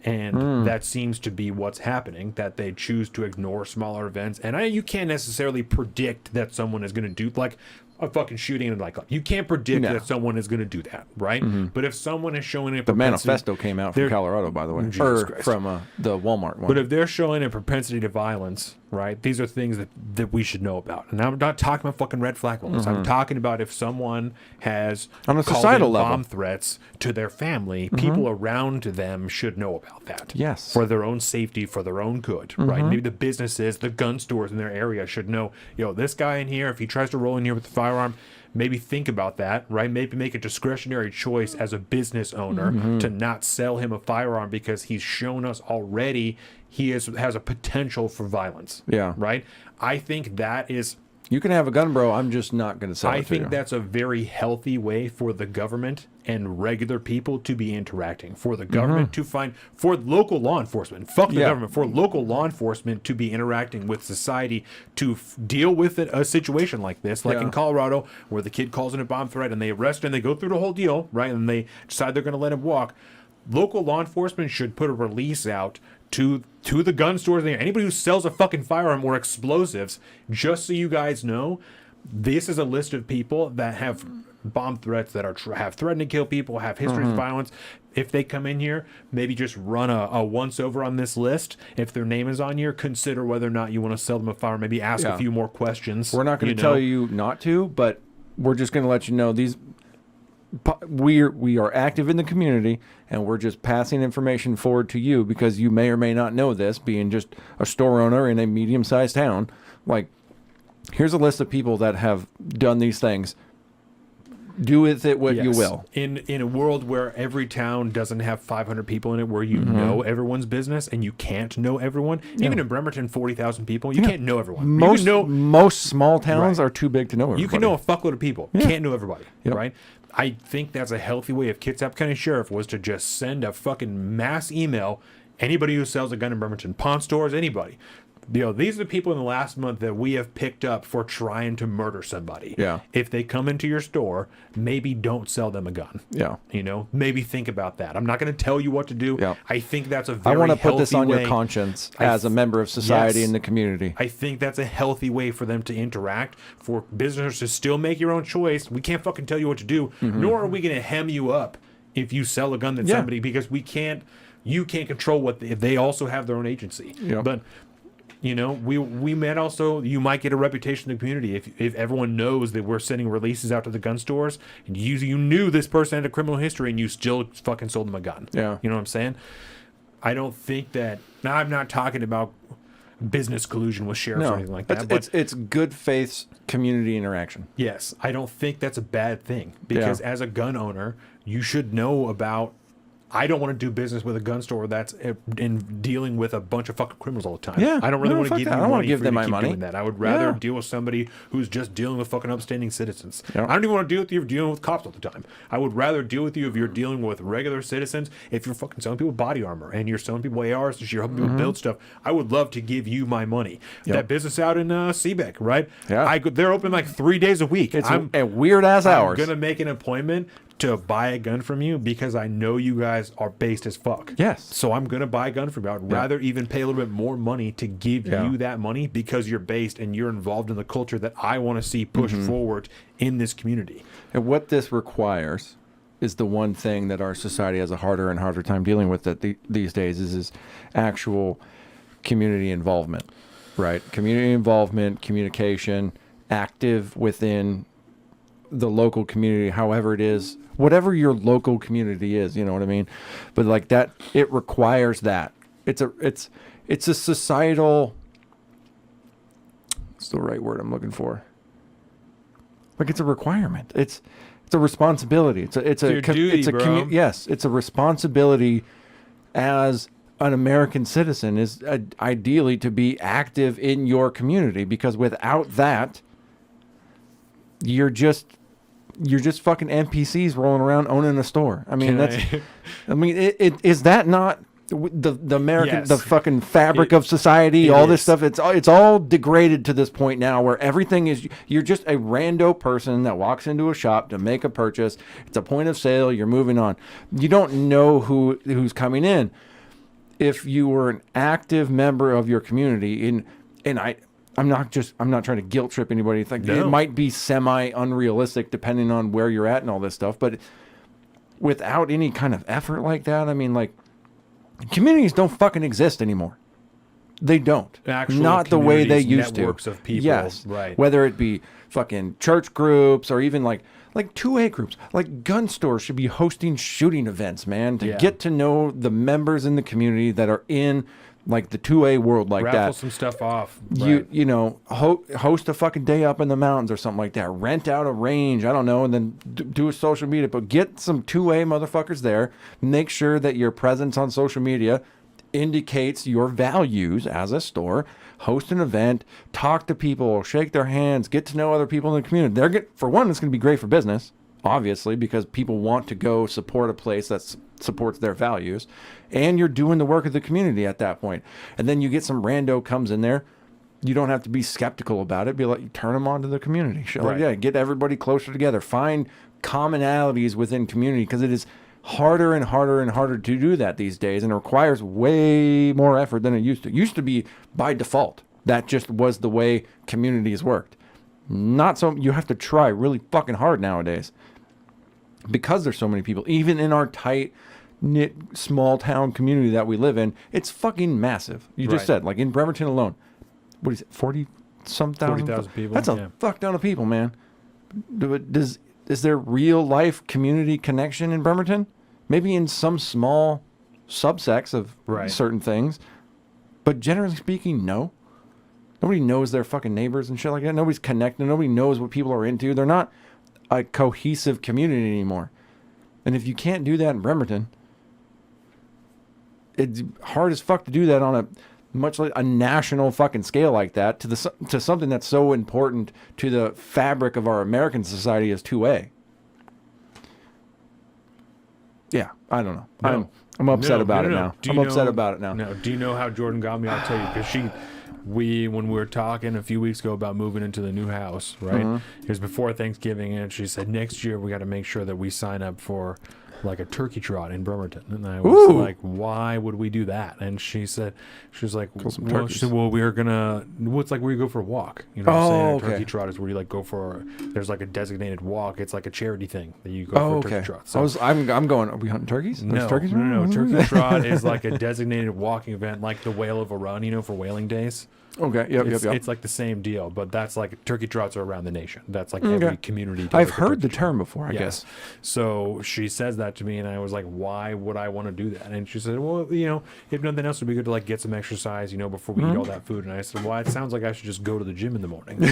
And that seems to be what's happening, that they choose to ignore smaller events. And you can't necessarily predict that someone is going to do, like, a fucking shooting in a nightclub. You can't predict that someone is going to do that, right? But if someone is showing a the manifesto came out from Colorado, by the way, or from the Walmart one. But if they're showing a propensity to violence, right, these are things that we should know about. And I'm not talking about fucking red flag laws. I'm talking about if someone has on a societal level bomb threats to their family, people around them should know about that. Yes, for their own safety, for their own good, right? Maybe the businesses, the gun stores in their area should know, this guy in here, if he tries to roll in here with the firearm, maybe think about that, right? Maybe make a discretionary choice as a business owner to not sell him a firearm because he's shown us already he has a potential for violence. Yeah. Right? I think that is You can have a gun, bro. I'm just not going to sell it I to think you. that's a very healthy way for the government and regular people to be interacting. For the government to find, for local law enforcement, fuck the Yeah. government, for local law enforcement to be interacting with society to deal with a situation like this, like Yeah. in Colorado, where the kid calls in a bomb threat and they arrest him and they go through the whole deal, right? And they decide they're going to let him walk. Local law enforcement should put a release out to the gun stores, anybody who sells a fucking firearm or explosives, just so you guys know, this is a list of people that have bomb threats, that are have threatened to kill people, have histories of violence. If they come in here, maybe just run a once over on this list. If their name is on here, consider whether or not you want to sell them a firearm. Maybe ask Yeah. a few more questions. We're not going to tell you not to, but we're just going to let you know we are active in the community, and we're just passing information forward to you because you may or may not know this, being just a store owner in a medium-sized town. Like, here's a list of people that have done these things. Do with it what you Yes. will. In a world where every town doesn't have 500 people in it, where you know everyone's business and you can't know everyone, even in Bremerton, 40,000 people, you can't know everyone. You Most can know, most small towns Right. are too big to know everybody. you can know a fuckload of people. Can't know everybody, Yep. right? I think that's a healthy way. If Kitsap County Sheriff was to just send a fucking mass email, anybody who sells a gun in Bremerton, pawn stores, anybody. These are the people in the last month that we have picked up for trying to murder somebody. Yeah. If they come into your store, maybe don't sell them a gun. Yeah. Maybe think about that. I'm not going to tell you what to do. Yeah. I think that's a I very want to put this healthy on way. your conscience I as a member of society yes. in the community. I think that's a healthy way for them to interact, for businesses to still make your own choice. We can't fucking tell you what to do, nor are we going to hem you up if you sell a gun to Yeah. somebody, because you can't control what if they also have their own agency. Yeah. But we might also, you might get a reputation in the community if everyone knows that we're sending releases out to the gun stores, and you knew this person had a criminal history and you still fucking sold them a gun. Yeah. You know what I'm saying? I don't think that. Now, I'm not talking about business collusion with sheriffs or anything like that. But It's good faith community interaction. yes, I don't think that's a bad thing, because as a gun owner, you should know about. I don't want to do business with a gun store that's in dealing with a bunch of fucking criminals all the time. Yeah. I don't really No, want to fuck give that. you I don't wanna money give for them you to my keep money. doing that. I would rather Yeah. deal with somebody who's just dealing with fucking upstanding citizens. Yeah. I don't even want to deal with you if you're dealing with cops all the time. I would rather deal with you if you're dealing with regular citizens. If you're fucking selling people body armor and you're selling people ARs and you're helping people build stuff, I would love to give you my money. Yep. That business out in Seebeck, right? Yeah. They're open like 3 days a week. It's a weird ass hours. I'm gonna make an appointment to buy a gun from you because I know you guys are based as fuck. Yes. So I'm gonna buy a gun from you. I'd rather even pay a little bit more money to give Yeah. you that money because you're based and you're involved in the culture that I want to see push forward in this community. And what this requires is the one thing that our society has a harder and harder time dealing with these days is actual community involvement, right? Community involvement, communication, active within the local community, however it is, whatever your local community is, you know what I mean? But like that, it requires that. It's a societal. What's the right word I'm looking for? Like it's a requirement. It's a responsibility. It's a your duty, it's a bro. yes. It's a responsibility as an American citizen is ideally to be active in your community, because without that, you're just fucking NPCs rolling around owning a store. I mean, it is that not the American, Yes. the fucking fabric of society, it all this is. stuff. It's all degraded to this point now where everything is, you're just a rando person that walks into a shop to make a purchase. It's a point of sale. You're moving on. You don't know who's coming in. If you were an active member of your community, I'm not trying to guilt trip anybody. It's like, No. it might be semi unrealistic depending on where you're at and all this stuff, but without any kind of effort like that, I mean, like, communities don't fucking exist anymore. They don't. Actual Not the way they communities, used to. networks of people, Yes. right. Whether it be fucking church groups or even like 2A groups. Like gun stores should be hosting shooting events, man, to Yeah. get to know the members in the community that are in like the 2A world like Raffle that. some stuff off. You know, host a fucking day up in the mountains or something like that. Rent out a range, I don't know, and then do a social media. But get some 2A motherfuckers there. Make sure that your presence on social media indicates your values as a store. host an event, talk to people, shake their hands, get to know other people in the community. For one, it's going to be great for business, obviously, because people want to go support a place that supports their values, and you're doing the work of the community at that point. And then you get some rando comes in there. You don't have to be skeptical about it. Be like, turn them on to the community. Get everybody closer together. Find commonalities within community, because it is harder and harder and harder to do that these days, and it requires way more effort than it used to. It used to be by default. That just was the way communities worked. Not so. You have to try really fucking hard nowadays, because there's so many people. Even in our tight knit small town community that we live in, it's fucking massive. You just said, like in Bremerton alone, what is it, 40-some thousand? 40,000 people. That's a fuck ton of people, man. Is there real life community connection in Bremerton? Maybe in some small subsects of certain things, but generally speaking, no. Nobody knows their fucking neighbors and shit like that. Nobody's connected. Nobody knows what people are into. They're not a cohesive community anymore. And if you can't do that in Bremerton, it's hard as fuck to do that on a much like a national fucking scale like that to something that's so important to the fabric of our American society as 2A. Yeah, I don't know. No. I'm upset about it now. I'm upset about it now. No, do you know how Jordan got me? I'll tell you, because when we were talking a few weeks ago about moving into the new house, right? It was before Thanksgiving, and she said next year we got to make sure that we sign up for like a turkey trot in Bremerton. And I was like, why would we do that? And she was like, well, we're gonna, it's like where you go for a walk. You know what I'm saying? A turkey trot is where you like go for, there's like a designated walk. It's like a charity thing that you go for a turkey trot. So I'm going, are we hunting turkeys? No, turkeys no. Turkey trot is like a designated walking event, like the Whale of a Run, you know, for whaling days. Okay. Yep. It's like the same deal, but that's like turkey trots are around the nation. That's like every community. I've heard the term before, I guess. So she says that to me, and I was like, why would I want to do that? And she said, well, you know, if nothing else, it'd be good to like get some exercise, you know, before we eat all that food. And I said, well, it sounds like I should just go to the gym in the morning.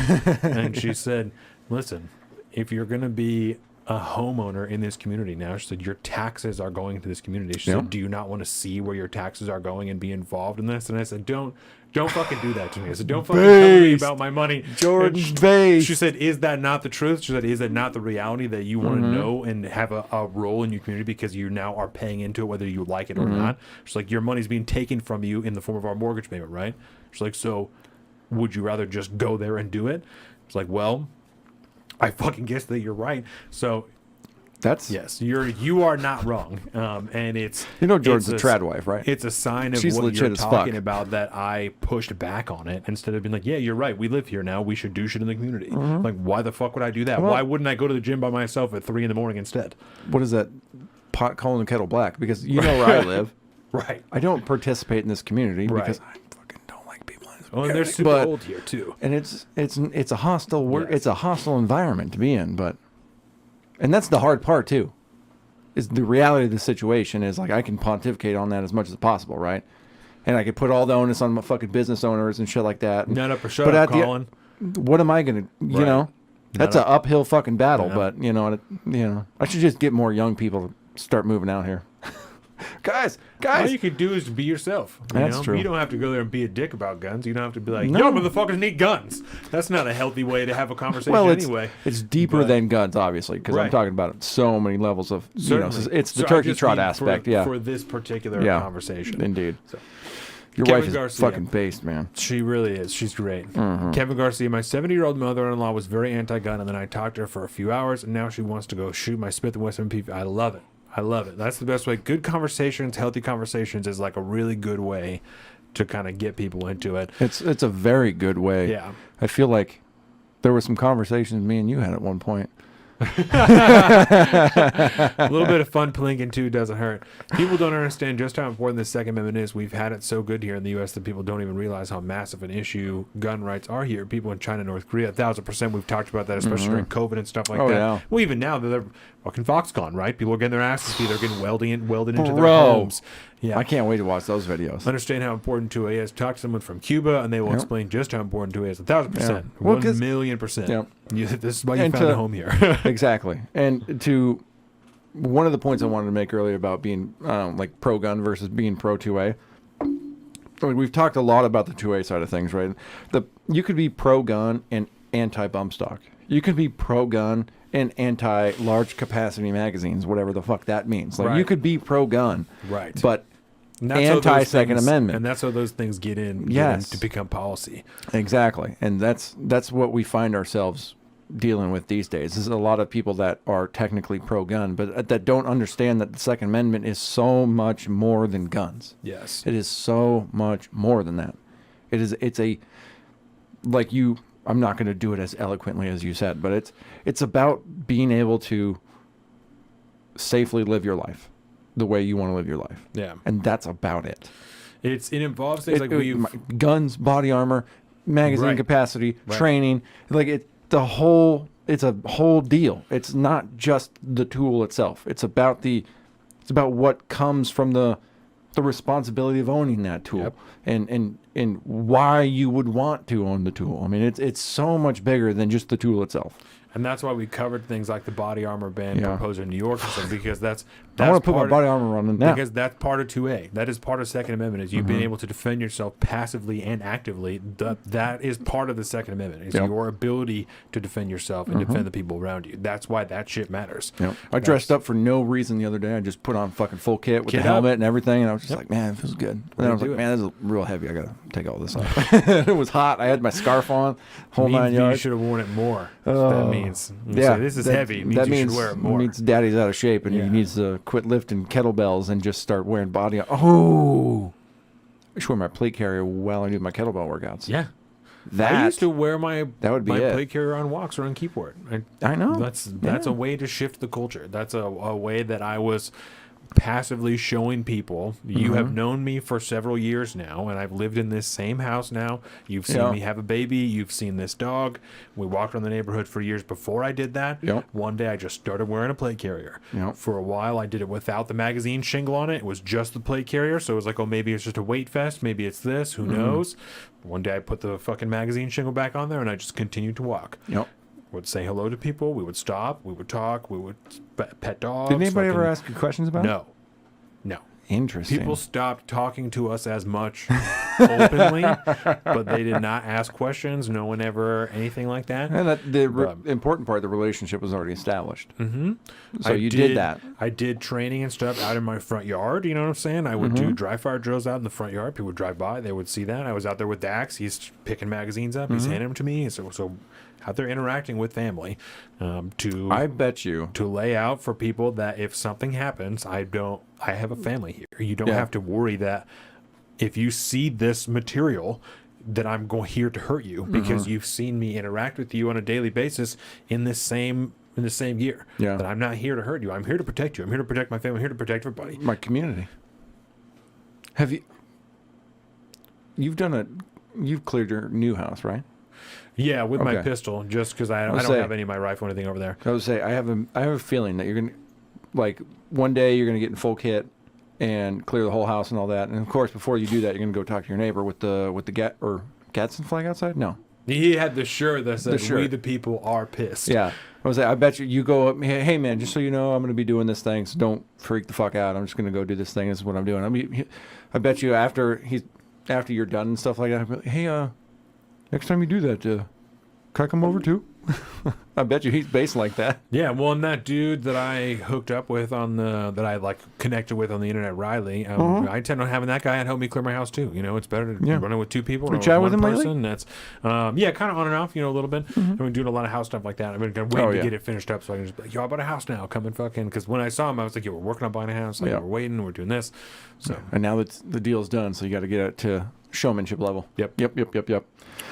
And she said, listen, if you're going to be a homeowner in this community now, she said, your taxes are going to this community. She said, do you not want to see where your taxes are going and be involved in this? And I said, don't fucking do that to me. I said, don't fucking tell me about my money. Jordan She said, is that not the truth? She said, is that not the reality that you want to know and have a role in your community because you now are paying into it whether you like it or not? She's like, your money's being taken from you in the form of our mortgage payment, right? She's like, so would you rather just go there and do it? She's like, well, I fucking guess that you're right. So yes, you are not wrong. And it's Jordan's a trad wife, right? It's a sign of She's what legit you're as talking fuck. about that I pushed back on it instead of being like, yeah, you're right. We live here now. We should do shit in the community. Like, why the fuck would I do that? Well, why wouldn't I go to the gym by myself at 3 a.m. instead? What is that? Pot calling the kettle black? Because you know where I live. Right. I don't participate in this community because I fucking don't like people in this Oh, and community. they're super old here too. And it's a hostile work. It's a hostile environment to be in, and that's the hard part too. Is the reality of the situation is like I can pontificate on that as much as possible, right? And I could put all the onus on my fucking business owners and shit like that. Not up or shut up, Colin. What am I gonna? You know, that's an uphill fucking battle. Yeah. But you know, I should just get more young people to start moving out here. guys. All you could do is be yourself. That's true. You don't have to go there and be a dick about guns. You don't have to be like, yo, motherfuckers need guns. That's not a healthy way to have a conversation anyway. It's deeper than guns, obviously, because I'm talking about so many levels of, it's the turkey trot aspect, for this particular conversation. Indeed. So. Your Kevin wife is Garcia. fucking based, man. She really is. She's great. Kevin Garcia, my 70-year-old mother-in-law was very anti-gun, and then I talked to her for a few hours, and now she wants to go shoot my Smith & Wesson MP. I love it. I love it. That's the best way. Good conversations, healthy conversations is like a really good way to kind of get people into it. It's a very good way. Yeah. I feel like there were some conversations me and you had at one point. A little bit of fun plinking too doesn't hurt. People don't understand just how important the Second Amendment is. We've had it so good here in the U.S. that people don't even realize how massive an issue gun rights are here. People in China, North Korea, 1,000%. We've talked about that, especially during COVID and stuff like that. Yeah. Well, even now they're fucking Foxconn, right? People are getting their asses beat. They're getting welded into their homes. Yeah. I can't wait to watch those videos. Understand how important 2A is. Talk to someone from Cuba, and they will explain just how important 2A is. 1,000%. Yeah. Well, 1,000,000%. Yeah. This is why you found a home here. Exactly. And to one of the points I wanted to make earlier about being like pro-gun versus being pro-2A, like, we've talked a lot about the 2A side of things, right? You could be pro-gun and anti-bump stock. You could be pro-gun and anti-large capacity magazines, whatever the fuck that means. Like, you Right. could be pro-gun, Right. but And that's how those anti-Second things- Amendment. And that's how those things get in Yes. to become policy. Exactly, and that's what we find ourselves dealing with these days. There's a lot of people that are technically pro-gun, but that don't understand that the Second Amendment is so much more than guns. Yes. It is so much more than that. It's a, like you. I'm not going to do it as eloquently as you said, but it's about being able to safely live your life the way you want to live your life, Yeah. and that's about it. It involves things like we've Guns, body armor, magazine Right. capacity, Right. training, like it's a whole deal. It's not just the tool itself. It's about what comes from the responsibility of owning that tool. Yep. and why you would want to own the tool. I mean, it's so much bigger than just the tool itself. And that's why we covered things like the body armor ban Yeah. proposed in New York and stuff, because that's I want to put my part of- body armor on now. Because that's part of 2A. That is part of Second Amendment. Is you being able to defend yourself passively and actively. That is part of the Second Amendment. Is Yep. your ability to defend yourself and defend the people around you. That's why that shit matters. Yep. I dressed up for no reason the other day. I just put on fucking full kit with Kit the up. helmet and everything, and I was just like, man, it feels good. And then I was do like, it. man, this is real heavy. I gotta take all this off. It was hot. I had my scarf on, whole Means 9 you yards. should have worn it more. Oh. That means Yeah, this is that- heavy. It means that you means should wear it more. means daddy's out of shape and Yeah. he needs to quit lifting kettlebells and just start wearing body. Oh, I should wear my plate carrier while I do my kettlebell workouts. Yeah. That I used to wear my would be my it. plate carrier on walks or on keyboard. I know. That's Yeah. a way to shift the culture. That's a way that I was passively showing people. You have known me for several years now, and I've lived in this same house now. You've seen Yeah. me have a baby. You've seen this dog. We walked around the neighborhood for years before I did that. Yep. One day I just started wearing a plate carrier. Yep. For a while I did it without the magazine shingle on it. It was just the plate carrier. So it was like, oh, maybe it's just a weight vest. Maybe it's this. Who knows? One day I put the fucking magazine shingle back on there, and I just continued to walk. Yep. Would say hello to people. We would stop. We would talk. We would pet dogs. Did anybody ever fucking- ask you questions about it? No. No. Interesting. People stopped talking to us as much openly, but they did not ask questions. No one ever anything like that. and the But- important part, the relationship was already established. Mm-hmm. So you did that. I did training and stuff out in my front yard. You know what I'm saying? I would Mm-hmm. do dry fire drills out in the front yard. People would drive by. They would see that. I was out there with Dax. He's picking magazines up. Mm-hmm. He's handing them to me. So out there interacting with family to I bet you. to lay out for people that if something happens, I have a family here. You don't Yeah. have to worry that if you see this material that I'm going here to hurt you because Mm-hmm. you've seen me interact with you on a daily basis in the same year. Yeah. That I'm not here to hurt you. I'm here to protect you. I'm here to protect my family. I'm here to protect everybody. My community. You've cleared your new house, right? Yeah, with my Okay. pistol, just because I I'll don't say- have any of my rifle or anything over there. I would say I have a feeling that you're gonna, like, one day you're gonna get in full kit and clear the whole house and all that. And of course, before you do that, you're gonna go talk to your neighbor with the Gadsden flag outside. No. He had the shirt that said, shirt. "We the people are pissed." Yeah. I was like, I bet you go up. Hey man, just so you know, I'm gonna be doing this thing, so don't freak the fuck out. I'm just gonna go do this thing. This is what I'm doing. I bet you after you're done and stuff like that, I'll be like, hey, next time you do that, can I come over too? I bet you he's based like that. Yeah, well, and that dude that I hooked up with that I like connected with on the internet, Riley, I intend on having that guy help me clear my house too. You know, it's better to Yeah. run it with two people. You or chat one with him lately? person. That's yeah, kind of on and off, you know, a little bit. I've been doing a lot of house stuff like that. I've been waiting Oh, to yeah. get it finished up so I can just be like, yo, I bought a house now. Come and fucking, because when I saw him, I was like, yo, we're working on buying a house. Like, Yeah. we're waiting, we're doing this. So And now that the deal's done, so you got to get it to showmanship level. Yep. Yep.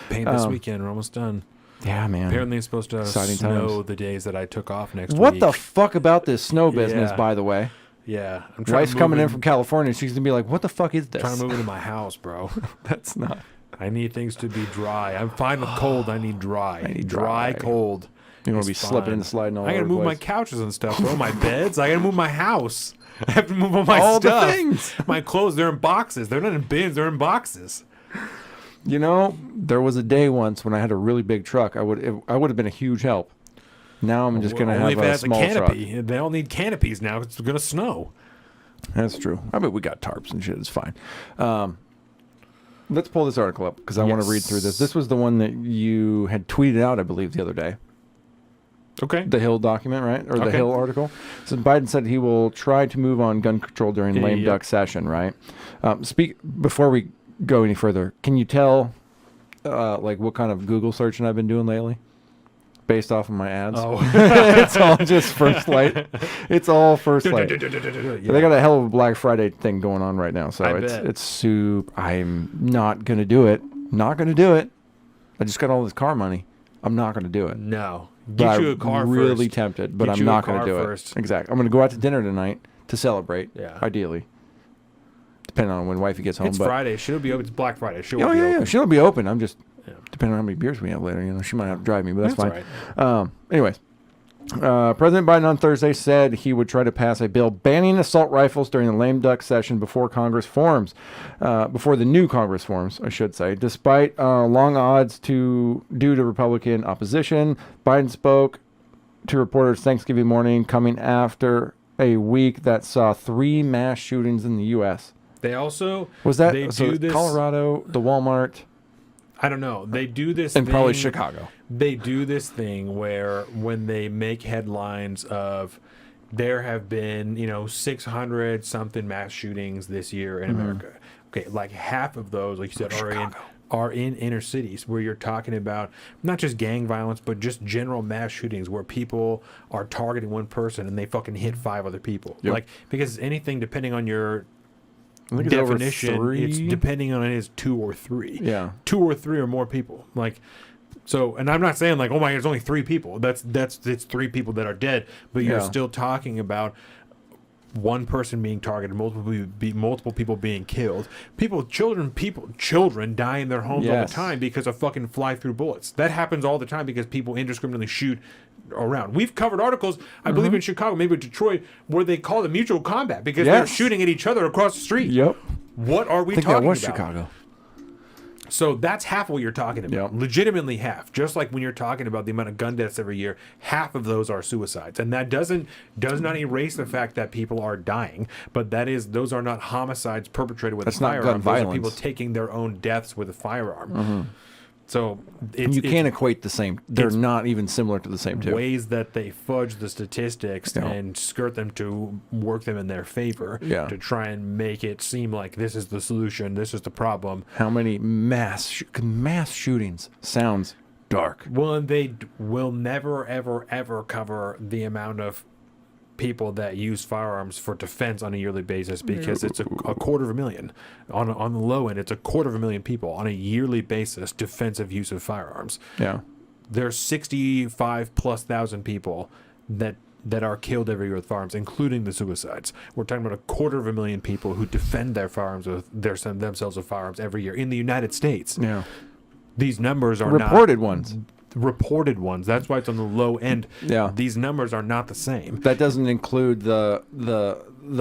paint this weekend. We're almost done. Yeah, man. Apparently, it's supposed to Exciting snow times. the days that I took off next What week. the fuck about this snow business, Yeah. by the way? Yeah, I'm trying Wife's to coming move in from California. She's gonna be like, "What the fuck is this?" trying to move into my house, bro. That's not. I need things to be dry. I'm fine with cold. I need dry. I need dry, dry. cold. You're gonna It's be slipping fine. and sliding all I over gotta the move my place. couches and stuff, bro. My beds. I gotta move my house. I have to move all my All the stuff. things. My clothes. They're in boxes. They're not in bins. They're in boxes. You know, there was a day once when I had a really big truck. I would have been a huge help. Now I'm just gonna Only have if it a has small a truck. canopy. They all need canopies now. It's gonna snow. That's true. I mean, we got tarps and shit. It's fine. let's pull this article up because I want to read through this. This was the one that you had tweeted out, I believe, the other day. Okay. The Hill document, right? Or the Okay. Hill article. So Biden said he will try to move on gun control during lame Yep. duck session, right? Before we go any further, can you tell like what kind of Google searching I've been doing lately? Based off of my ads. Oh. It's all just First Light. It's all First Light. They got a hell of a Black Friday thing going on right now. So I it's bet. it's soup. I'm not gonna do it. Not gonna do it. I just got all this car money. I'm not gonna do it. No. But Get you a I'm car really first. tempted, but Get I'm you a not going car to do first. it. Exactly. I'm going to go out to dinner tonight to celebrate. Yeah. Ideally, depending on when wifey gets home. It's but Friday. She'll be open. It's Black Friday. She'll oh be yeah, open. yeah, she'll be open. I'm just Yeah. depending on how many beers we have later. You know, she might have to drive me, but that's All fine. right. Anyways, President Biden on Thursday said he would try to pass a bill banning assault rifles during the lame duck session before Congress forms, before the new Congress forms, I should say. Despite long odds due to Republican opposition, Biden spoke to reporters Thanksgiving morning, coming after a week that saw 3 mass shootings in the U.S. They also Was that they so do this, Colorado, the Walmart, I don't know. They do this and thing, probably Chicago? They do this thing where when they make headlines of there have been, 600 something mass shootings this year in America. Okay, like half of those, like you said, are in inner cities where you're talking about not just gang violence, but just general mass shootings where people are targeting one person and they fucking hit 5 other people. Yep. Like, because anything depending on your I think it's over definition, 3. it's depending on it is 2 or 3. Yeah. 2 or 3 or more people. Like, so, and I'm not saying like, oh my, there's only 3 people. It's 3 people that are dead, but you're Yeah. still talking about one person being targeted, multiple people being killed, children die in their homes all Yes. the time because of fucking fly through bullets. That happens all the time because people indiscriminately shoot around. We've covered articles, I believe in Chicago, maybe Detroit, where they call it mutual combat because they're Yes. shooting at each other across the street. Yep. What are we I think talking that was about? Chicago. So that's half of what you're talking about. Yep. Legitimately half. Just like when you're talking about the amount of gun deaths every year, half of those are suicides. And that does not erase the fact that people are dying, but those are not homicides perpetrated with That's a not firearm. gun Those violence. are people taking their own deaths with a firearm. So And you can't equate the same. They're it's not even similar to the same two. ways that they fudge the statistics Yeah. and skirt them to work them in their favor Yeah. to try and make it seem like this is the solution, this is the problem. How many mass shootings? Sounds dark. Well, and they will never, ever, ever cover the amount of people that use firearms for defense on a yearly basis because it's a 250,000. On the low end, it's a 250,000 people on a yearly basis defensive use of firearms. Yeah. There's 65 plus thousand people that are killed every year with firearms, including the suicides. We're talking about 250,000 people who defend their firearms themselves with firearms every year in the United States. Yeah. These numbers are Reported ones. reported ones. That's why it's on the low end. Yeah. These numbers are not the same. That doesn't include the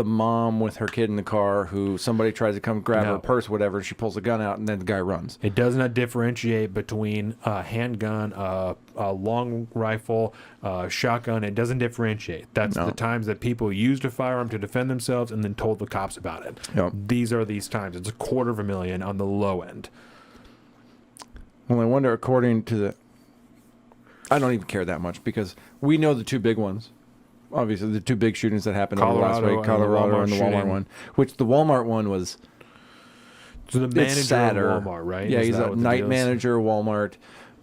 mom with her kid in the car who somebody tries to come grab No. her purse, whatever, and she pulls a gun out, and then the guy runs. It does not differentiate between a handgun, a long rifle, shotgun. It doesn't differentiate. That's No. the times that people used a firearm to defend themselves and then told the cops about it. Yep. These are these times. It's a 250,000 on the low end. Well, I wonder, according to the... I don't even care that much because we know the 2 big ones. Obviously, the 2 big shootings that happened over the last Colorado week, and the Colorado Walmart and the Walmart shooting. one, which the Walmart one was... So the It's manager sadder. of Walmart, right? Yeah, Is he's that a what the night deal is? manager of Walmart.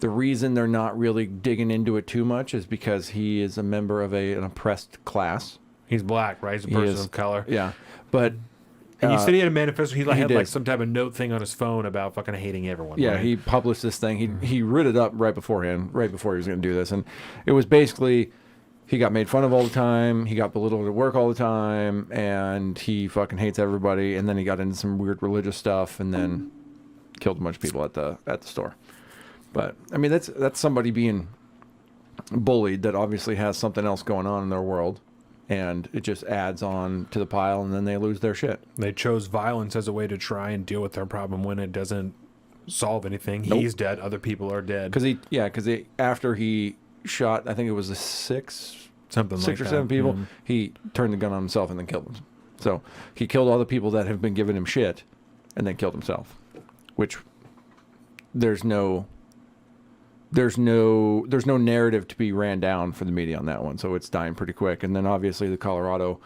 The reason they're not really digging into it too much is because he is a member of an oppressed class. He's black, right? He's a He person is. of color. Yeah, but And you said he had a manifesto. He had did. like some type of note thing on his phone about fucking hating everyone. yeah, right? he published this thing. He writ it up right beforehand, right before he was going to do this, and it was basically he got made fun of all the time. He got belittled at work all the time, and he fucking hates everybody. And then he got into some weird religious stuff, and then killed a bunch of people at the store. But I mean, that's somebody being bullied that obviously has something else going on in their world, and it just adds on to the pile, and then they lose their shit. They chose violence as a way to try and deal with their problem when it doesn't solve anything. Nope. He's dead. Other people are dead. Because after he shot, I think it was six Something like or that. 7 people, Mhm. he turned the gun on himself and then killed them. So he killed all the people that have been giving him shit, and then killed himself. which there's no narrative to be ran down for the media on that one, so it's dying pretty quick. And then obviously the Colorado,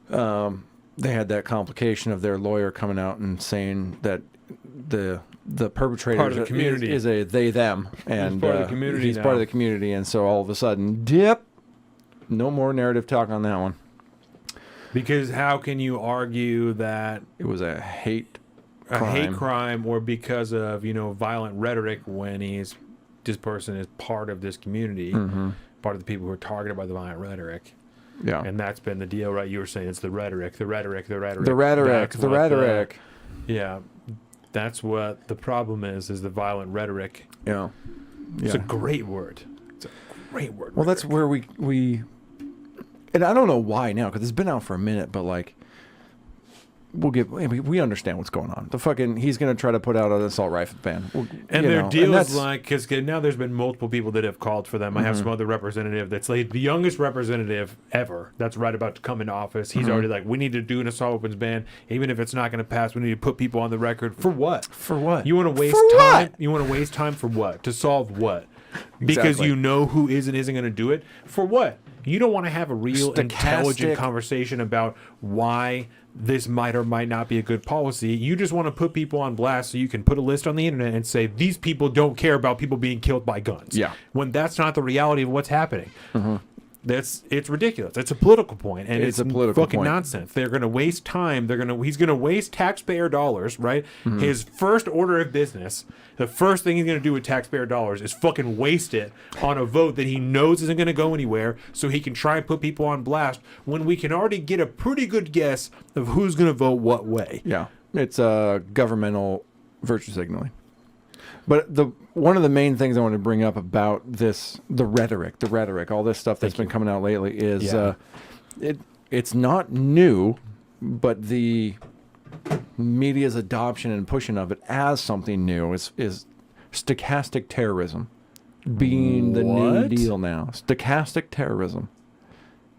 they had that complication of their lawyer coming out and saying that the perpetrator Part of the community. is a they them, and part of the community he's now. part of the community, and so all of a sudden, no more narrative talk on that one. Because how can you argue that It was a hate crime or because of, violent rhetoric when this person is part of this community, part of the people who are targeted by the violent rhetoric. Yeah. And that's been the deal, right? You were saying it's the rhetoric. Yeah. That's what the problem is the violent rhetoric. Yeah. It's a great word. It's a great word. Well, that's where we and I don't know why now, because it's been out for a minute, but like, we understand what's going on. He's going to try to put out an assault rifle ban. And their deal is like, because now there's been multiple people that have called for them. I have some other representative that's like the youngest representative ever that's right about to come into office. He's already like, we need to do an assault weapons ban. Even if it's not going to pass, we need to put people on the record. For what? For what? You want to waste time? You want to waste time for what? To solve what? Because Exactly. you know who is and isn't going to do it? For what? You don't want to have a real intelligent conversation about why this might or might not be a good policy. You just want to put people on blast so you can put a list on the internet and say, these people don't care about people being killed by guns. Yeah. When that's not the reality of what's happening. It's ridiculous. It's a political point, and it's a political fucking point. nonsense. They're going to waste time. He's going to waste taxpayer dollars, right? His first order of business, the first thing he's going to do with taxpayer dollars is fucking waste it on a vote that he knows isn't going to go anywhere, so he can try and put people on blast when we can already get a pretty good guess of who's going to vote what way. Yeah. It's governmental virtue signaling. But one of the main things I want to bring up about this, the rhetoric, all this stuff that's been coming out lately is it's not new, but the media's adoption and pushing of it as something new is stochastic terrorism being the new What? deal now. Stochastic terrorism.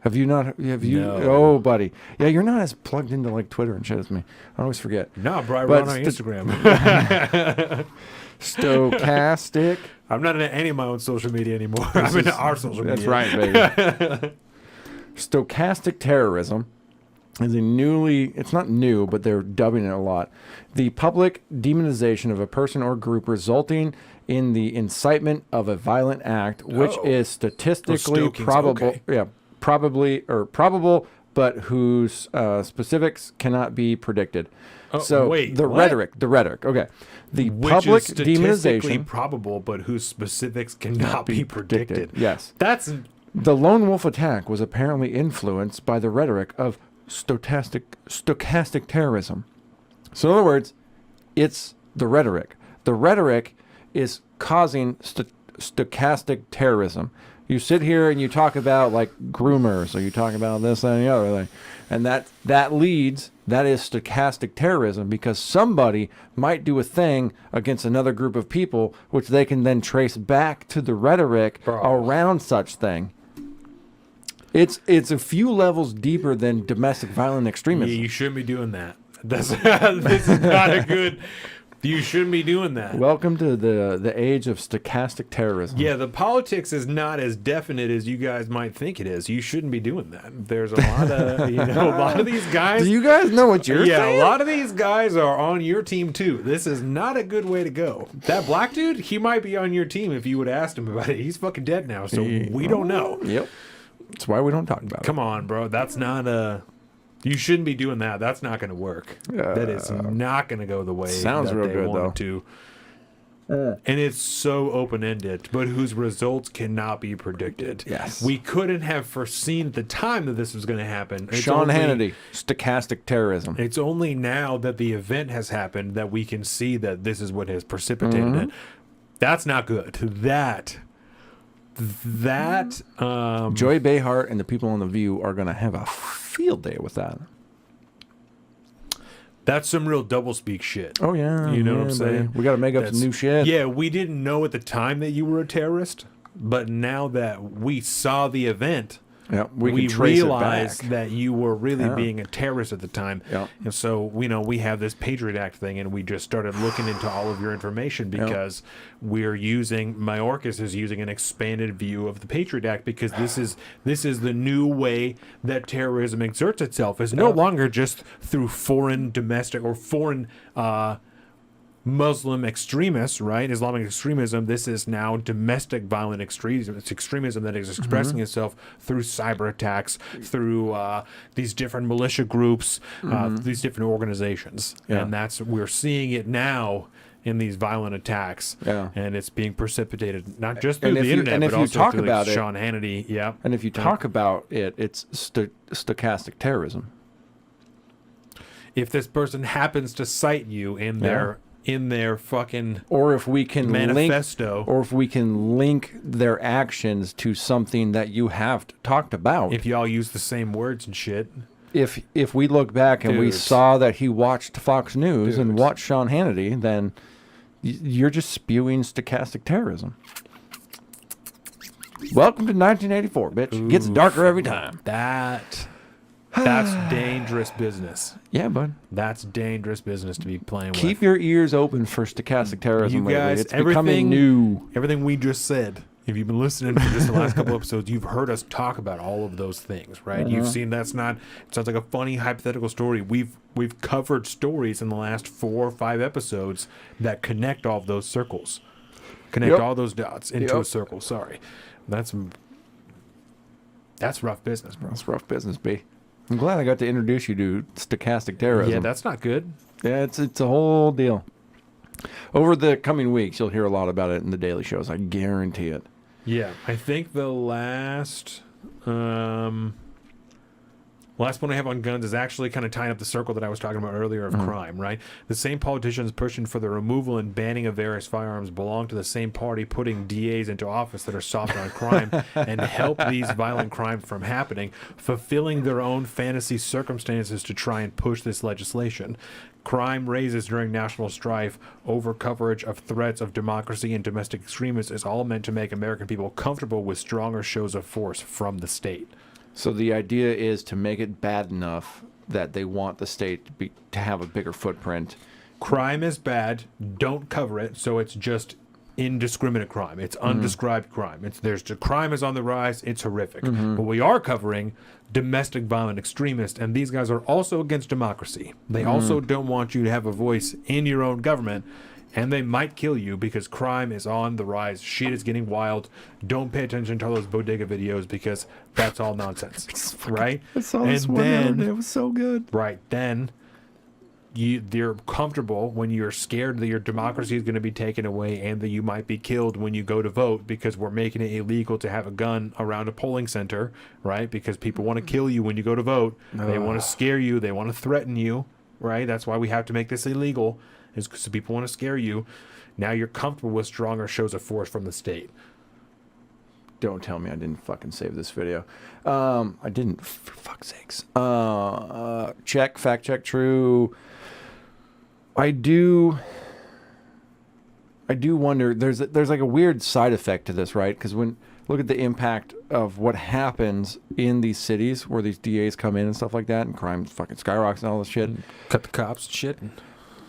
Have you? No. Oh, buddy. Yeah, you're not as plugged into like Twitter and shit as me. I always forget. No, bro, I But run on Instagram. Stochastic. I'm not into any of my own social media anymore. I'm into our social media. That's right, baby. Stochastic terrorism is it's not new, but they're dubbing it a lot. The public demonization of a person or group resulting in the incitement of a violent act, which is statistically stoking's probable. okay. Yeah, probable, but whose specifics cannot be predicted. So wait, the what? rhetoric. Okay, the Which public is statistically demonization probable, but whose specifics cannot be predicted. Yes. That's The lone wolf attack was apparently influenced by the rhetoric of stochastic terrorism. So in other words, it's the rhetoric. The rhetoric is causing stochastic terrorism. You sit here and you talk about like groomers, or you talk about this and the other thing, and that is stochastic terrorism, because somebody might do a thing against another group of people, which they can then trace back to the rhetoric around such thing. It's a few levels deeper than domestic violent extremism. you shouldn't be doing that. This is not a good. You shouldn't be doing that. Welcome to the age of stochastic terrorism. Yeah, the politics is not as definite as you guys might think it is. You shouldn't be doing that. There's a lot of a lot of these guys. Do you guys know what you're saying? A lot of these guys are on your team too. This is not a good way to go. That black dude, he might be on your team if you would have asked him about it. He's fucking dead now, so we don't know. Yep. That's why we don't talk about it. Come on, bro. That's not a. You shouldn't be doing that. That's not going to work. That is not going to go the way Sounds that real they good, want to. And it's so open-ended, but whose results cannot be predicted. Yes. We couldn't have foreseen at the time that this was going to happen. It's Sean only- Hannity, stochastic terrorism. It's only now that the event has happened that we can see that this is what has precipitated it. That's not good. That Joy Behar and the people on The View are going to have a field day with that. that's some real doublespeak shit. Oh, yeah. You know what I'm buddy. saying? We got to make up some new shit. Yeah, we didn't know at the time that you were a terrorist, but now that we saw the event, Yeah, we can trace it realized back. that you were really Yeah. being a terrorist at the time. Yeah. And so, we have this Patriot Act thing, and we just started looking into all of your information because Mayorkas is using an expanded view of the Patriot Act, because this is the new way that terrorism exerts itself. It's no longer just through foreign domestic or foreign Muslim extremists, right? Islamic extremism. This is now domestic violent extremism. It's extremism that is expressing itself through cyber attacks, through these different militia groups, these different organizations. Yeah. And we're seeing it now in these violent attacks. Yeah. And it's being precipitated not just through And if the you- internet, and if but you also talk through about it- Sean Hannity. Yeah. And if you talk about it, it's stochastic terrorism. If this person happens to cite you in their fucking Or if we can manifesto, or if we can link their actions to something that you have talked about. if y'all use the same words and shit. If we look back and we Dudes. saw that he watched Fox News and Dudes. watched Sean Hannity, then you're just spewing stochastic terrorism. Welcome to 1984, bitch. Gets darker every time. That's dangerous business. Yeah, bud. That's dangerous business to be playing Keep with. your ears open for stochastic terrorism. You lately. guys, It's becoming new. Everything we just said. If you've been listening for just the last couple episodes, you've heard us talk about all of those things, right? You've seen it sounds like a funny hypothetical story. We've covered stories in the last 4 or 5 episodes that connect all of those circles. Connect Yep. all those dots into a Yep. circle. Sorry. That's rough business, bro. That's rough business, B. I'm glad I got to introduce you to stochastic terrorism. Yeah, that's not good. Yeah, it's a whole deal. Over the coming weeks, you'll hear a lot about it in the daily shows. I guarantee it. Yeah, I think the last one I have on guns is actually kind of tying up the circle that I was talking about earlier of crime, right? The same politicians pushing for the removal and banning of various firearms belong to the same party putting DAs into office that are soft on crime and help these violent crimes from happening, fulfilling their own fantasy circumstances to try and push this legislation. Crime raises during national strife over coverage of threats of democracy and domestic extremism is all meant to make American people comfortable with stronger shows of force from the state. So the idea is to make it bad enough that they want the state to have a bigger footprint. Crime is bad. Don't cover it. So it's just indiscriminate crime. It's undescribed crime. Crime is on the rise. It's horrific. But we are covering domestic violent extremists, and these guys are also against democracy. They also don't want you to have a voice in your own government, and they might kill you because crime is on the rise. Shit is getting wild. Don't pay attention to all those bodega videos because that's all nonsense, right? I saw this one the other day. It was so good. Right, then they're comfortable when you're scared that your democracy is going to be taken away and that you might be killed when you go to vote because we're making it illegal to have a gun around a polling center, right? Because people want to kill you when you go to vote. They want to scare you. They want to threaten you, right? That's why we have to make this illegal, is because people want to scare you. Now you're comfortable with stronger shows of force from the state. Don't tell me I didn't fucking save this video. I didn't, for fuck's sakes. Fact check, true. I do wonder. There's like a weird side effect to this, right? Because look at the impact of what happens in these cities where these DAs come in and stuff like that, and crime fucking skyrockets and all this shit. Cut the cops and shit.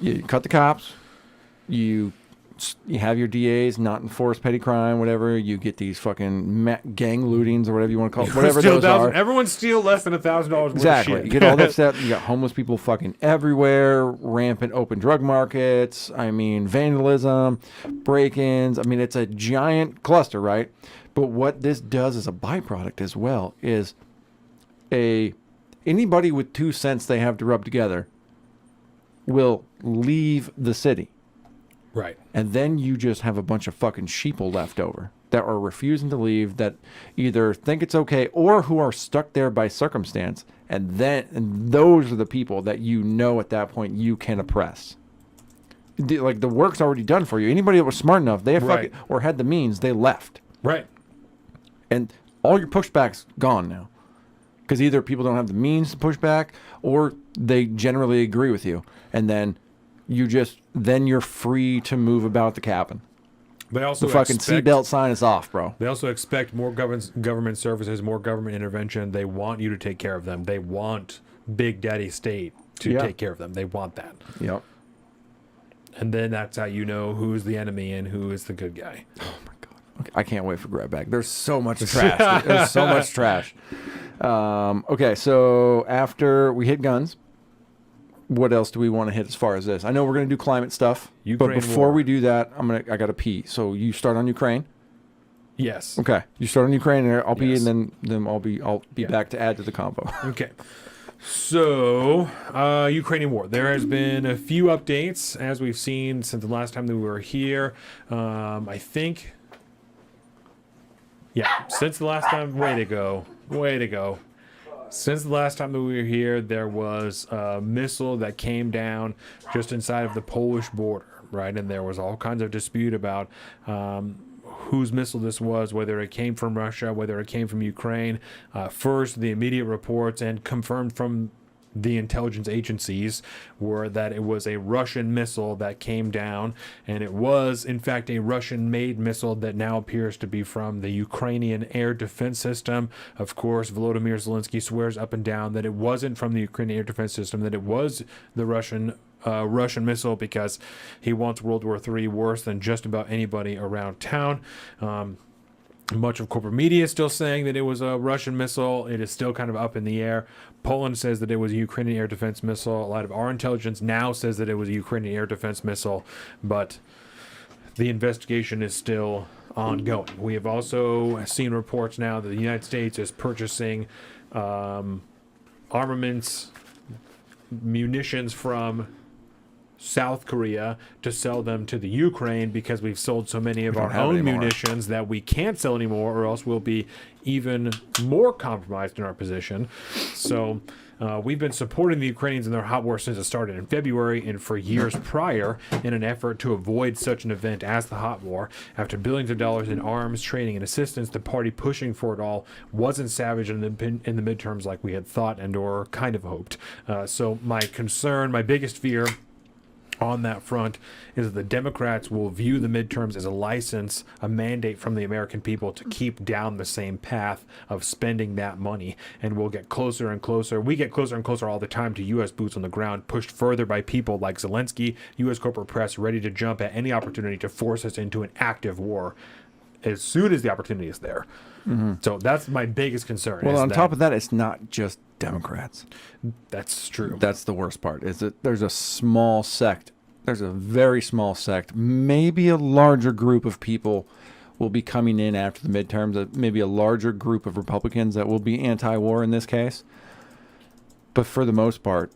You cut the cops. You have your DAs not enforce petty crime, whatever. You get these fucking gang lootings or whatever you want to call it, whatever those are. Everyone steal less than $1,000 Exactly. worth of You shit. get all that stuff. You got homeless people fucking everywhere, rampant open drug markets. I mean, vandalism, break-ins. I mean, it's a giant cluster, right? But what this does as a byproduct as well is anybody with 2 cents they have to rub together will leave the city. Right. And then you just have a bunch of fucking sheeple left over that are refusing to leave, that either think it's okay or who are stuck there by circumstance. And those are the people that at that point you can oppress. Like the work's already done for you. Anybody that was smart enough, they or had the means, they left. Right. And all your pushback's gone now. Because either people don't have the means to push back or they generally agree with you. And then you're free to move about the cabin. They also The fucking expect, seatbelt sign is off, bro. They also expect more government services, more government intervention. They want you to take care of them. They want Big Daddy State to take care of them. They want that. Yep. And then that's how you know who's the enemy and who is the good guy. Oh my god. Okay, I can't wait for grab bag. There's so much trash. There's so much trash. Okay, so after we hit guns, what else do we want to hit as far as this? I know we're going to do climate stuff, Ukraine but before war. we do that, I got to pee. So you start on Ukraine. Yes. Okay, you start on Ukraine, and I'll pee, Yes. and then I'll be back to add to the combo. Okay. So, Ukrainian war. There has been a few updates as we've seen since the last time that we were here. I think. Yeah, since the last time. Way to go. Way to go. Since the last time that we were here, there was a missile that came down just inside of the Polish border, right? And there was all kinds of dispute about whose missile this was, whether it came from Russia, whether it came from Ukraine. First, the immediate reports and confirmed from the intelligence agencies were that it was a Russian missile that came down, and it was in fact a Russian-made missile that now appears to be from the Ukrainian air defense system. Of course, Volodymyr Zelensky swears up and down that it wasn't from the Ukrainian air defense system, that it was the Russian missile, because he wants World War III worse than just about anybody around town. Much of corporate media is still saying that it was a Russian missile. It is still kind of up in the air. Poland says that it was a Ukrainian air defense missile. A lot of our intelligence now says that it was a Ukrainian air defense missile, but the investigation is still ongoing. We have also seen reports now that the United States is purchasing armaments, munitions from South Korea to sell them to the Ukraine, because we've sold so many of our own munitions that we can't sell anymore, or else we'll be even more compromised in our position. So we've been supporting the Ukrainians in their hot war since it started in February and for years prior, in an effort to avoid such an event as the hot war. After billions of dollars in arms, training, and assistance, the party pushing for it all wasn't savage in the midterms like we had thought and or kind of hoped. So my concern, my biggest fear on that front, is that the Democrats will view the midterms as a license, a mandate from the American people to keep down the same path of spending that money. And we'll get closer and closer. We get closer and closer all the time to U.S. boots on the ground, pushed further by people like Zelensky, U.S. corporate press ready to jump at any opportunity to force us into an active war as soon as the opportunity is there. Mm-hmm. So that's my biggest concern. Well, on top of that, it's not just Democrats. That's true. That's the worst part, is that there's a small sect. There's a very small sect. Maybe a larger group of people will be coming in after the midterms. Maybe a larger group of Republicans that will be anti-war in this case. But for the most part,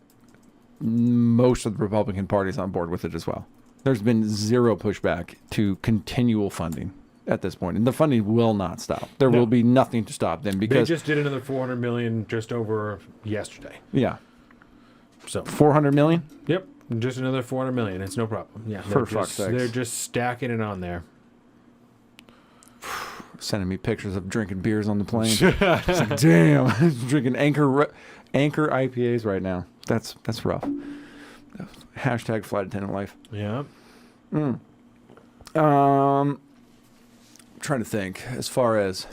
most of the Republican Party is on board with it as well. There's been zero pushback to continual funding at this point, and the funding will not stop. There will be nothing to stop them, because they just did another $400 million just over yesterday. Yeah. So 400 million? Yep, just another 400 million. It's no problem. Yeah, For fuck's sakes. They're just stacking it on there. Sending me pictures of drinking beers on the plane. It's like, damn, I'm drinking Anchor IPAs right now. That's rough. Hashtag flight attendant life. Yeah. Trying to think as far as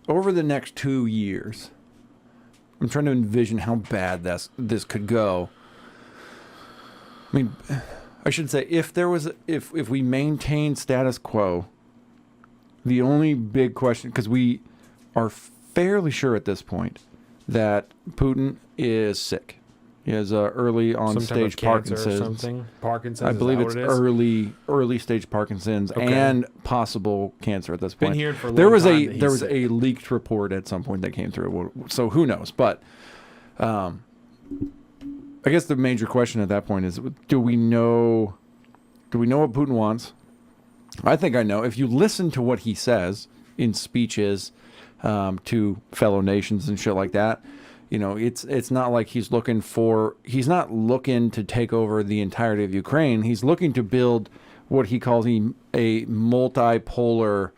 over the next 2 years. I'm trying to envision how bad this could go. I mean, I should say, if we maintain status quo, the only big question, because we are fairly sure at this point that Putin is sick. He has early on stage Parkinson's. Parkinson's. I believe it's early stage Parkinson's and possible cancer at this point. Been here for a long there was time there was a leaked report at some point that came through. So who knows? But I guess the major question at that point is: do we know what Putin wants? I think I know. If you listen to what he says in speeches to fellow nations and shit like that, you know, it's not like he's not looking to take over the entirety of Ukraine. He's looking to build what he calls a multipolar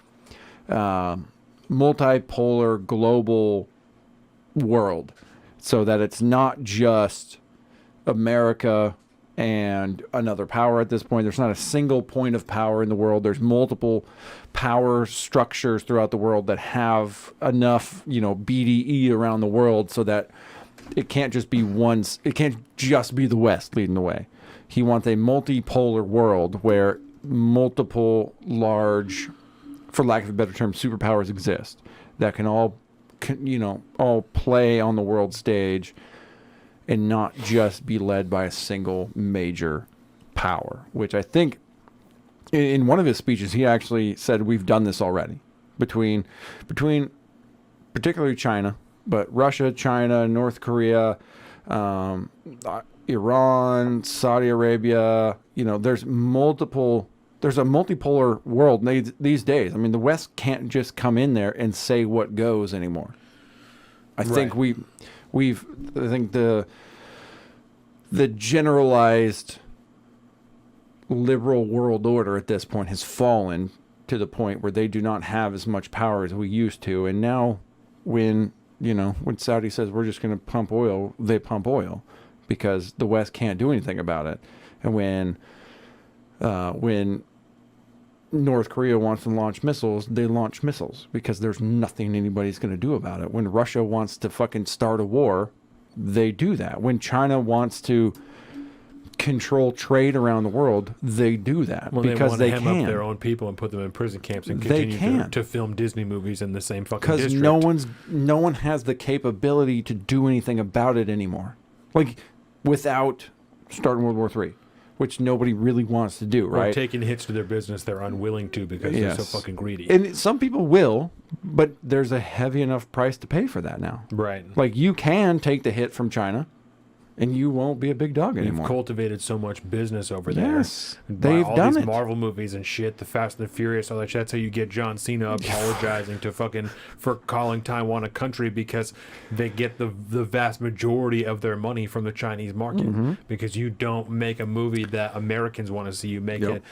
global world, so that it's not just America and another power at this point. There's not a single point of power in the world. There's multiple power structures throughout the world that have enough, BDE around the world so that it can't just be it can't just be the West leading the way. He wants a multipolar world where multiple large, for lack of a better term, superpowers exist that can all play on the world stage and not just be led by a single major power, which I think in one of his speeches, he actually said, we've done this already between particularly China, but Russia, China, North Korea, Iran, Saudi Arabia, there's a multipolar world these days. I mean, the West can't just come in there and say what goes anymore. I think I think the generalized liberal world order at this point has fallen to the point where they do not have as much power as we used to. And now when Saudi says we're just going to pump oil, they pump oil because the West can't do anything about it. And when North Korea wants to launch missiles, they launch missiles because there's nothing anybody's going to do about it. When Russia wants to fucking start a war, they do that. When China wants to control trade around the world, they do that because they hem can. Up their own people and put them in prison camps and continue to film Disney movies in the same fucking district. Because no one has the capability to do anything about it anymore. Like without starting World War III, which nobody really wants to do, right? Or taking hits to their business they're unwilling to because they're so fucking greedy. And some people will, but there's a heavy enough price to pay for that now. Right. Like you can take the hit from China and you won't be a big dog anymore. You've cultivated so much business over there. Yes, they've done all these it. Marvel movies and shit, the Fast and the Furious, all that shit. That's how you get John Cena apologizing for calling Taiwan a country because they get the vast majority of their money from the Chinese market. Mm-hmm. Because you don't make a movie that Americans want to see. You make it,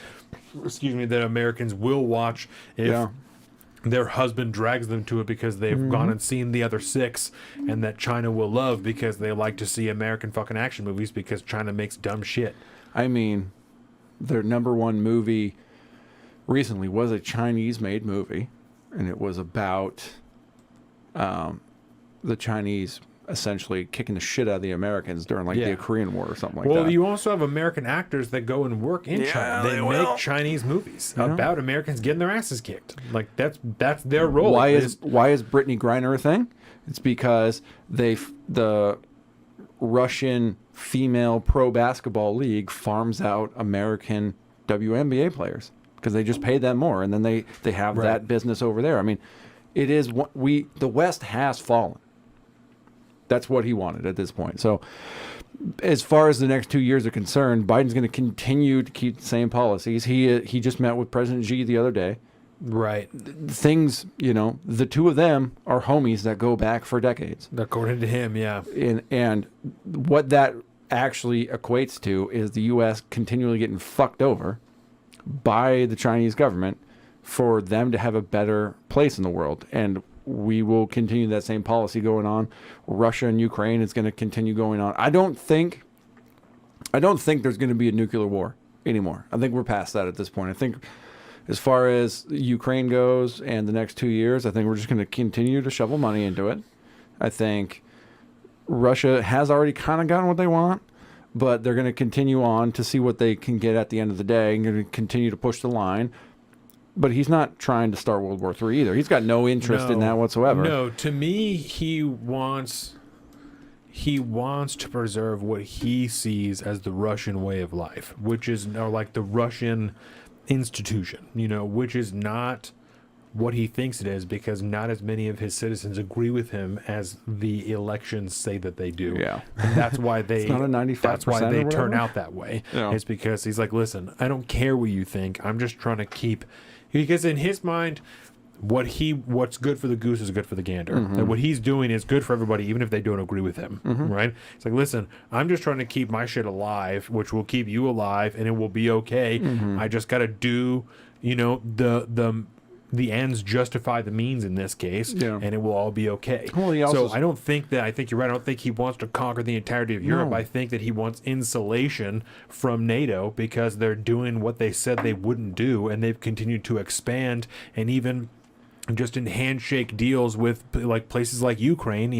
that Americans will watch if their husband drags them to it because they've gone and seen the other 6, and that China will love because they like to see American fucking action movies because China makes dumb shit. I mean, their number one movie recently was a Chinese-made movie, and it was about the Chinese essentially kicking the shit out of the Americans during the Korean War or something like that. Well, you also have American actors that go and work in China. They make Chinese movies about Americans getting their asses kicked. Like that's their role. Why is Brittany Griner a thing? It's because the Russian female pro basketball league farms out American WNBA players because they just pay them more, and then they have that business over there. I mean, it is the West has fallen. That's what he wanted at this point. So as far as the next 2 years are concerned, Biden's going to continue to keep the same policies. He just met with President Xi the other day. Right. Things, the two of them are homies that go back for decades. According to him, yeah. And what that actually equates to is the U.S. continually getting fucked over by the Chinese government for them to have a better place in the world. And we will continue that same policy going on. Russia and Ukraine is going to continue going on. I don't think there's going to be a nuclear war anymore. I think we're past that at this point. I think as far as Ukraine goes and the next 2 years, I think we're just going to continue to shovel money into it. I think Russia has already kind of gotten what they want, but they're going to continue on to see what they can get at the end of the day and going to continue to push the line. But he's not trying to start World War III either. He's got no interest in that whatsoever. No, to me, he wants to preserve what he sees as the Russian way of life, which is like the Russian institution, which is not what he thinks it is, because not as many of his citizens agree with him as the elections say that they do. Yeah. And that's why they it's not a 95% that's why they or turn whatever. out that way. Yeah. It's because he's like, listen, I don't care what you think. I'm just trying to keep, because in his mind, what's good for the goose is good for the gander. And what he's doing is good for everybody, even if they don't agree with him. Right? It's like, listen, I'm just trying to keep my shit alive, which will keep you alive, and it will be okay. I just got to do, the the ends justify the means in this case, Yeah. and it will all be okay. Well, he also- so I think you're right. I don't think he wants to conquer the entirety of Europe. No. I think that he wants insulation from NATO because they're doing what they said they wouldn't do, and they've continued to expand, and even just in handshake deals with like places like Ukraine,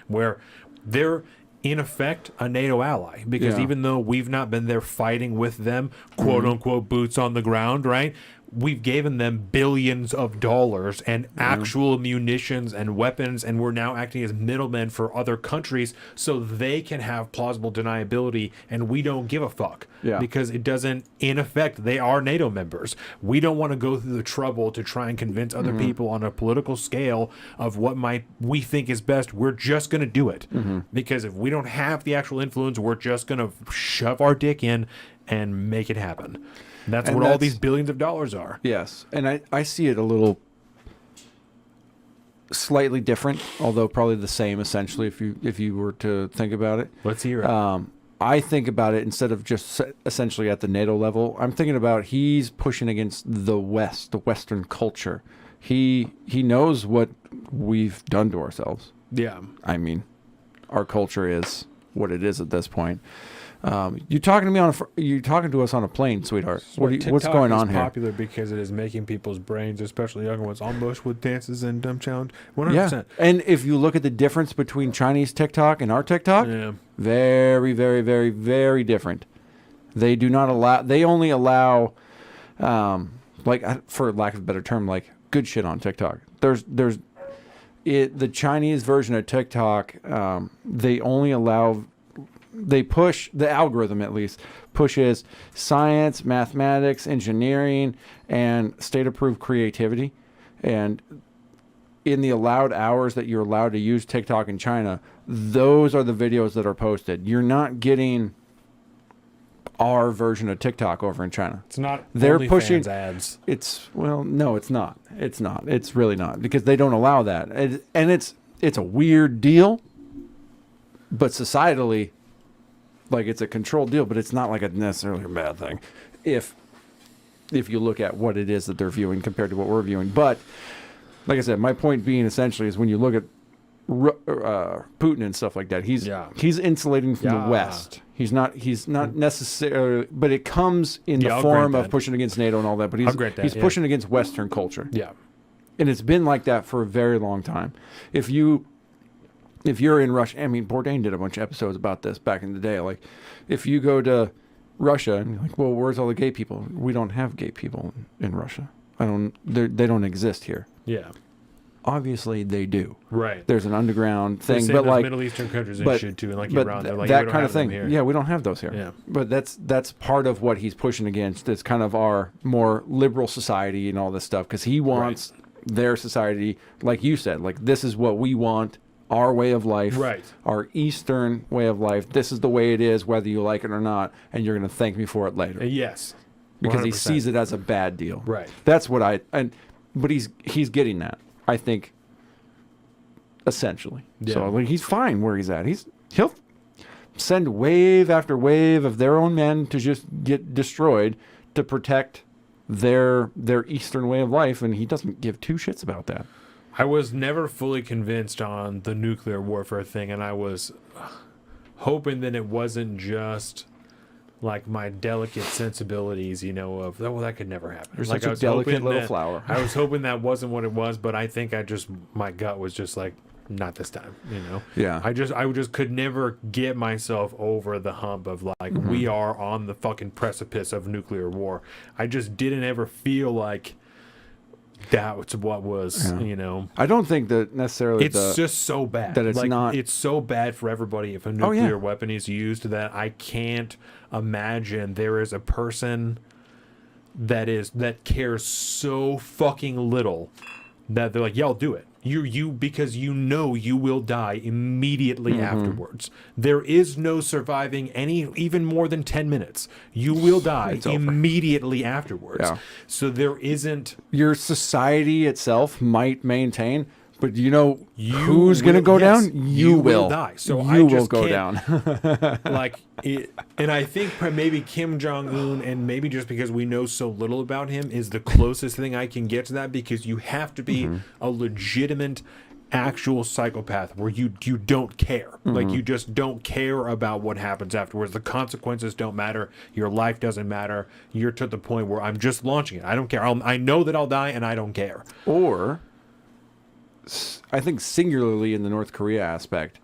where they're in effect a NATO ally, because Yeah. even though we've not been there fighting with them, quote unquote, boots on the ground, right? We've given them billions of dollars and actual munitions and weapons, and we're now acting as middlemen for other countries so they can have plausible deniability, and we don't give a fuck. Yeah. Because it doesn't, in effect, they are NATO members. We don't want to go through the trouble to try and convince other people on a political scale of what we think is best. We're just going to do it. Because if we don't have the actual influence, we're just going to shove our dick in and make it happen. That's And what all that's- these billions of dollars are. Yes, and I see it a little slightly different, although probably the same essentially if you were to think about it. Let's hear it. I think about it instead of just essentially at the NATO level. I'm thinking about he's pushing against the West, the Western culture. He knows what we've done to ourselves. Yeah. I mean, our culture is what it is at this point. You're talking to us on a plane, sweetheart. What's TikTok going is on here? popular because it is making people's brains, especially younger ones, on mush with dances and dumb challenge. 100%. Yeah, and if you look at the difference between Chinese TikTok and our TikTok, Yeah. very, very, very, very different. They do not allow. They only allow, for lack of a better term, like good shit on TikTok. The Chinese version of TikTok. They only allow. They push the algorithm, at least pushes science, mathematics, engineering, and state-approved creativity. And in the allowed hours that you're allowed to use TikTok in China, those are the videos that are posted. You're not getting our version of TikTok over in China. It's not They're OnlyFans pushing- ads. No, it's not. It's not. It's really not, because they don't allow that. And it's a weird deal, but societally, like, it's a controlled deal, but it's not like a necessarily a bad thing if you look at what it is that they're viewing compared to what we're viewing. But like I said, my point being essentially is when you look at Putin and stuff like that, he's insulating from the West. He's not necessarily, but it comes in the I'll form grant of that. pushing against NATO and all that. But I'll grant that, he's pushing against Western culture. Yeah. And it's been like that for a very long time. If you're in Russia, I mean, Bourdain did a bunch of episodes about this back in the day. Like, if you go to Russia and you're like, well, where's all the gay people? We don't have gay people in Russia. They don't exist here. Yeah. Obviously, they do. Right. There's an underground The thing, same but as like Middle Eastern countries and but- shit too, and like but Iran, they're like, that we don't kind have of thing. them here. Yeah, we don't have those here. Yeah. But that's part of what he's pushing against. It's kind of our more liberal society and all this stuff, because he wants their society, like you said, like, this is what we want, our way of life, Right. our Eastern way of life. This is the way it is, whether you like it or not, and you're going to thank me for it later, Yes. because he 100%. sees it as a bad deal. Right. That's what but he's getting that, I think, essentially. Yeah. So like, he's fine where he's at. He'll send wave after wave of their own men to just get destroyed to protect their Eastern way of life, and he doesn't give two shits about that. I was never fully convinced on the nuclear warfare thing, and I was hoping that it wasn't just like my delicate sensibilities, of, well, that could never happen. You're Like, such I a was delicate hoping little that- flower. I was hoping that wasn't what it was, but I think my gut was just like, not this time, Yeah. I just could never get myself over the hump of like, we are on the fucking precipice of nuclear war. I just didn't ever feel like that was what was, I don't think that necessarily it's just so bad that it's not- it's so bad for everybody if a Oh, yeah. nuclear weapon is used that I can't imagine there is a person that cares so fucking little that they're like, yeah, I'll do it. You because you will die immediately afterwards. There is no surviving even more than 10 minutes. You will die It's over. immediately afterwards. Yeah. So there isn't. your society itself might maintain, But you know You who's going to will- go yes, down? you will die. So I you will just go can't- down. like it, and I think maybe Kim Jong Un, and maybe just because we know so little about him, is the closest thing I can get to that. Because you have to be a legitimate, actual psychopath where you don't care, like you just don't care about what happens afterwards. The consequences don't matter. Your life doesn't matter. You're to the point where I'm just launching it. I don't care. I know that I'll die, and I don't care. Or, I think singularly in the North Korea aspect,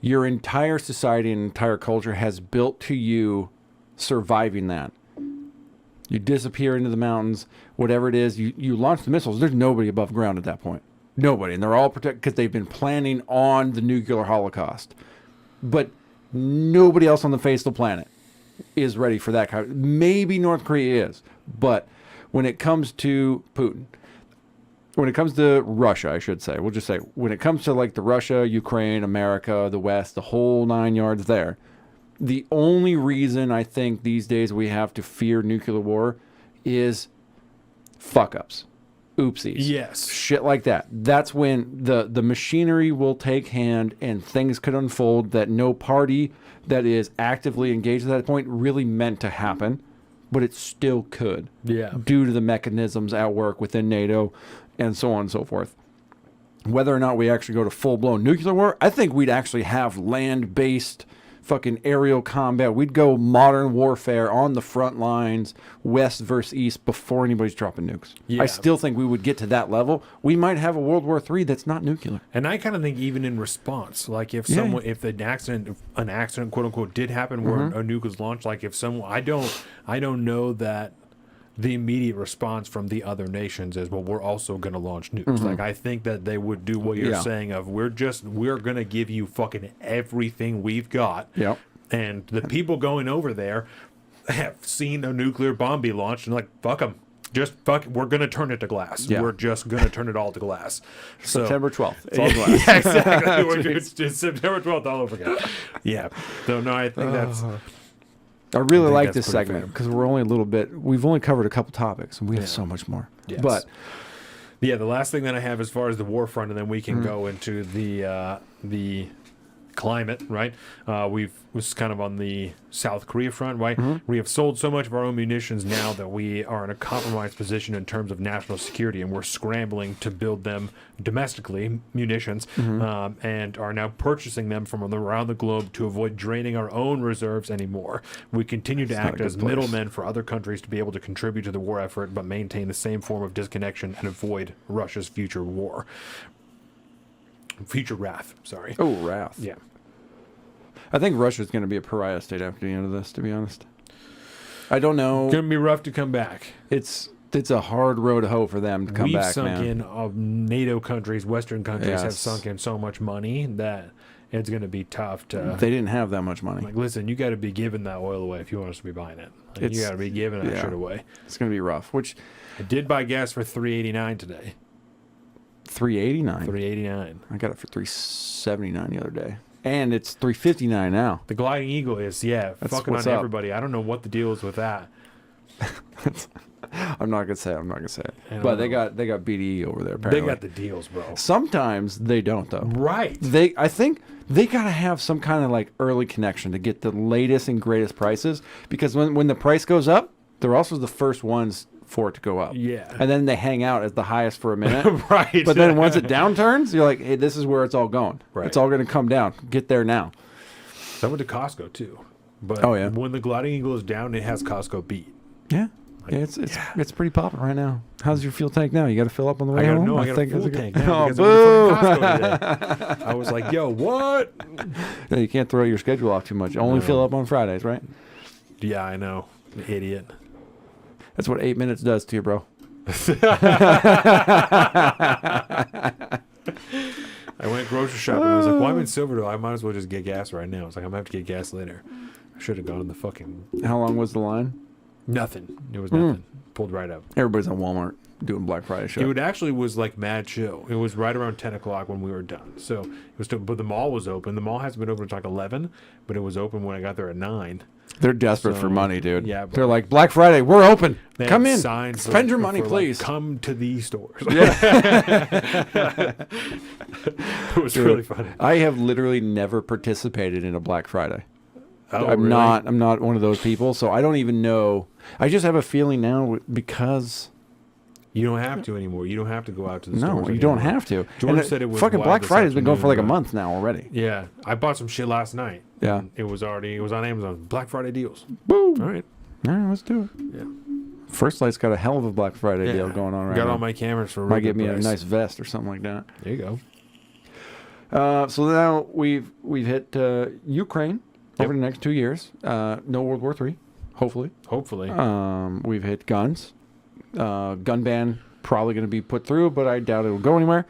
your entire society and entire culture has built to you surviving that. You disappear into the mountains, whatever it is, you launch the missiles. There's nobody above ground at that point. Nobody. And they're all protected because they've been planning on the nuclear holocaust. But nobody else on the face of the planet is ready for that kind of, maybe North Korea is. But when it comes to Putin, when it comes to Russia, I should say, we'll just say, when it comes to like the Russia, Ukraine, America, the West, the whole 9 yards there, the only reason I think these days we have to fear nuclear war is fuck ups, oopsies, Yes. shit like that. That's when the machinery will take hand and things could unfold that no party that is actively engaged at that point really meant to happen, but it still could. Yeah. Due to the mechanisms at work within NATO and so on and so forth. Whether or not we actually go to full-blown nuclear war, I think we'd actually have land-based fucking aerial combat. We'd go modern warfare on the front lines, west versus east, before anybody's dropping nukes. Yeah. I still think we would get to that level. We might have a World War III that's not nuclear. And I kind of think even in response, like if Yeah. someone, if an accident, quote unquote, did happen where Mm-hmm. a nuke was launched, like if someone, I don't know that the immediate response from the other nations is, well, we're also going to launch nukes. Like I think that they would do what you're Mm-hmm. Yeah. saying of we're going to give you fucking everything we've got. Yep. And the people going over there have seen a nuclear bomb be launched and like, fuck them. Just fuck, we're going to turn it to glass. Yeah. We're just going to turn it all to glass. So, September 12th. It's all glass. yeah, exactly. It's September 12th all over again. Yeah. So, no, I think that's... I really think like that's this pretty segment fair. because we're only a little bit, we've only covered a couple topics and we have Yeah. so much more. Yes. But Yeah, the last thing that I have as far as the war front, and then we can go into the climate, right? We've was kind of on the South Korea front, right? We have sold so much of our own munitions now that we are in a compromised position in terms of national security, and we're scrambling to build them domestically, munitions, and are now purchasing them from around the globe to avoid draining our own reserves anymore. We continue to not a act good as place. middlemen for other countries to be able to contribute to the war effort, but maintain the same form of disconnection and avoid Russia's future wrath. Sorry. oh, wrath. Yeah. I think Russia's going to be a pariah state after the end of this, to be honest. I don't know. Gonna be rough to come back. It's a hard road to hoe for them to come We've back, sunk man. in NATO countries, Western countries have Yes. sunk in so much money that it's gonna be tough to They didn't have that much money. like listen, you gotta be giving that oil away if you want us to be buying it. Like, you It's- gotta be giving that yeah. shit away. It's going to be rough. Which I did buy gas for $3.89 today. $3.89. $3.89. I got it for $3.79 the other day, and it's $3.59 now. The Gliding Eagle is That's fucking what's on up. everybody. I don't know what the deal is with that. I'm not gonna say it. I'm not gonna say I it. don't But they know. got BDE over there. Apparently. They got the deals, bro. Sometimes they don't though. Right. I think they gotta have some kind of like early connection to get the latest and greatest prices, because when the price goes up, they're also the first ones for it to go up. Yeah. And then they hang out as the highest for a minute. Right. But then once it downturns, you're like, hey, this is where it's all going. Right. It's all gonna come down. Get there now. I went to Costco too. But Oh, yeah. when the Gliding Eagle is down, it has Costco beat. Yeah. Yeah, it's pretty popping right now. How's your fuel tank now? You got to fill up on the way I got home? no, I got a think full it's tank good- now Oh, because I went to boo! fucking Costco today. I was like, yo, what? Yeah, you can't throw your schedule off too much. Only No. fill up on Fridays, right? Yeah, I know. Idiot. That's what 8 minutes does to you, bro. I went grocery shopping. I was like, well, I'm in Silverdale. I might as well just get gas right now. I was like, I'm going to have to get gas later. I should have gone in the fucking... How long was the line? Nothing. It was Hmm. nothing. Pulled right up. Everybody's on Walmart doing Black Friday shit. It actually was like mad chill. It was right around 10 o'clock when we were done. So it was, but the mall was open. The mall hasn't been open until like 11, but it was open when I got there at 9. They're desperate So, for money, dude. yeah, but- They're like, Black Friday, we're open. They Come had in. signs Spend your for, money, like, please. come to these stores. Yeah. It was Dude, really funny. I have literally never participated in a Black Friday. Oh, I'm really? not one of those people, so I don't even know. I just have a feeling now because You don't have to anymore. You don't have to go out to the no, stores you don't anymore. have to. George And said it was fucking wild Black this Friday's been going for like a afternoon, month now already. Yeah, I bought some shit last night. Yeah. It was on Amazon. Black Friday deals. Boom. All right. Yeah, let's do it. Yeah. First Light's got a hell of a Black Friday Yeah. deal going on right Got now. all my cameras for a Might real get good me a price. nice vest or something like that. There you go. So now we've hit Ukraine over Yep. the next 2 years. No World War III, hopefully. Hopefully. We've hit guns. Gun ban probably going to be put through, but I doubt it'll go anywhere.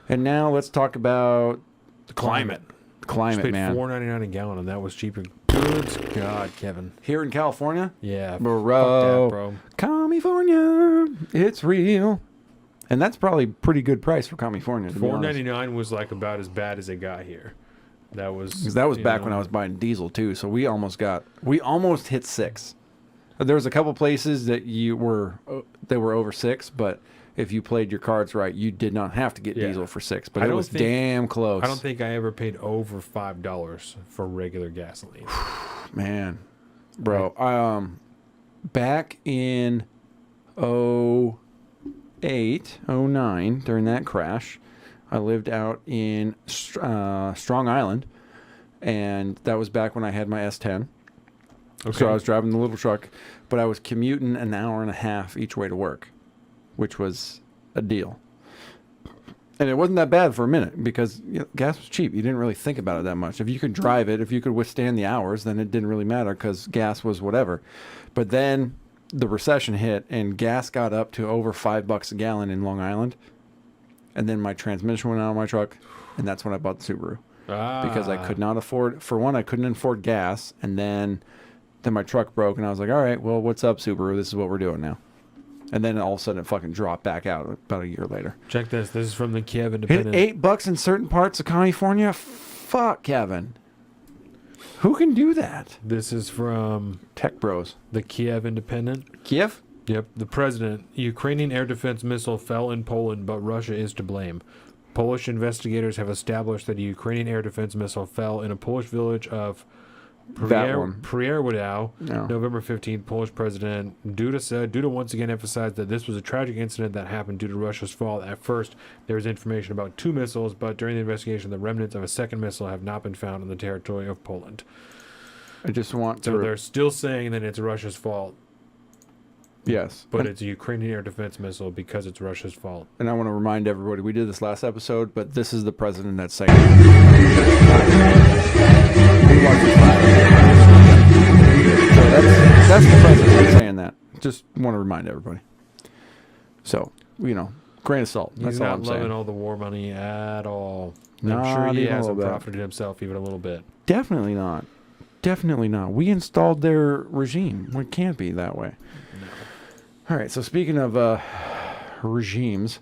And now let's talk about the climate. Climate, Just paid man. $4.99 a gallon, and that was cheaper. Good God, Kevin. Here in California, Yeah. bro, Fuck that, bro. California, it's real. And that's probably pretty good price for California. To be honest. $4.99 was like about as bad as it got here. That was 'Cause that was back when I was buying diesel too, so we almost hit 6. There was a couple places that they were over 6, but if you played your cards right, you did not have to get Yeah. diesel for 6. But I it don't was think- damn close. I don't think I ever paid over $5 for regular gasoline. Man, bro. Back in 08, 09, during that crash, I lived out in Strong Island, and that was back when I had my S10. Okay. So I was driving the little truck, but I was commuting an hour and a half each way to work, which was a deal. And it wasn't that bad for a minute because gas was cheap. You didn't really think about it that much. If you could drive it, if you could withstand the hours, then it didn't really matter because gas was whatever. But then the recession hit and gas got up to over $5 a gallon in Long Island. And then my transmission went out of my truck, and that's when I bought the Subaru. Because I could not afford, for one, I couldn't afford gas, and then my truck broke, and I was like, all right, well, what's up, Subaru? This is what we're doing now. And then all of a sudden it fucking dropped back out about a year later. Check this. This is from the Kiev Hit Independent. $8 in certain parts of California? Fuck, Kevin. Who can do that? This is from Tech bros. the Kiev Independent. Kiev? Yep. The president. Ukrainian air defense missile fell in Poland, but Russia is to blame. Polish investigators have established that a Ukrainian air defense missile fell in a Polish village of That one. Prierwodow, No. November 15th. Polish President Duda said, Duda once again emphasized that this was a tragic incident that happened due to Russia's fault. At first, there was information about 2 missiles, but during the investigation, the remnants of a second missile have not been found in the territory of Poland. I just want So to... they're still saying that it's Russia's fault, Yes. but and, it's a Ukrainian air defense missile because it's Russia's fault. and I want to remind everybody, we did this last episode, but this is the president that's saying it. So that's the president that's saying that. Just want to remind everybody. So, grain of salt. He's That's all not I'm loving saying. all the war money at all. I'm Not sure he even a hasn't little bit. profited himself even a little bit. Definitely not. Definitely not. We installed their regime. It can't be that way. No. All right. So speaking of regimes,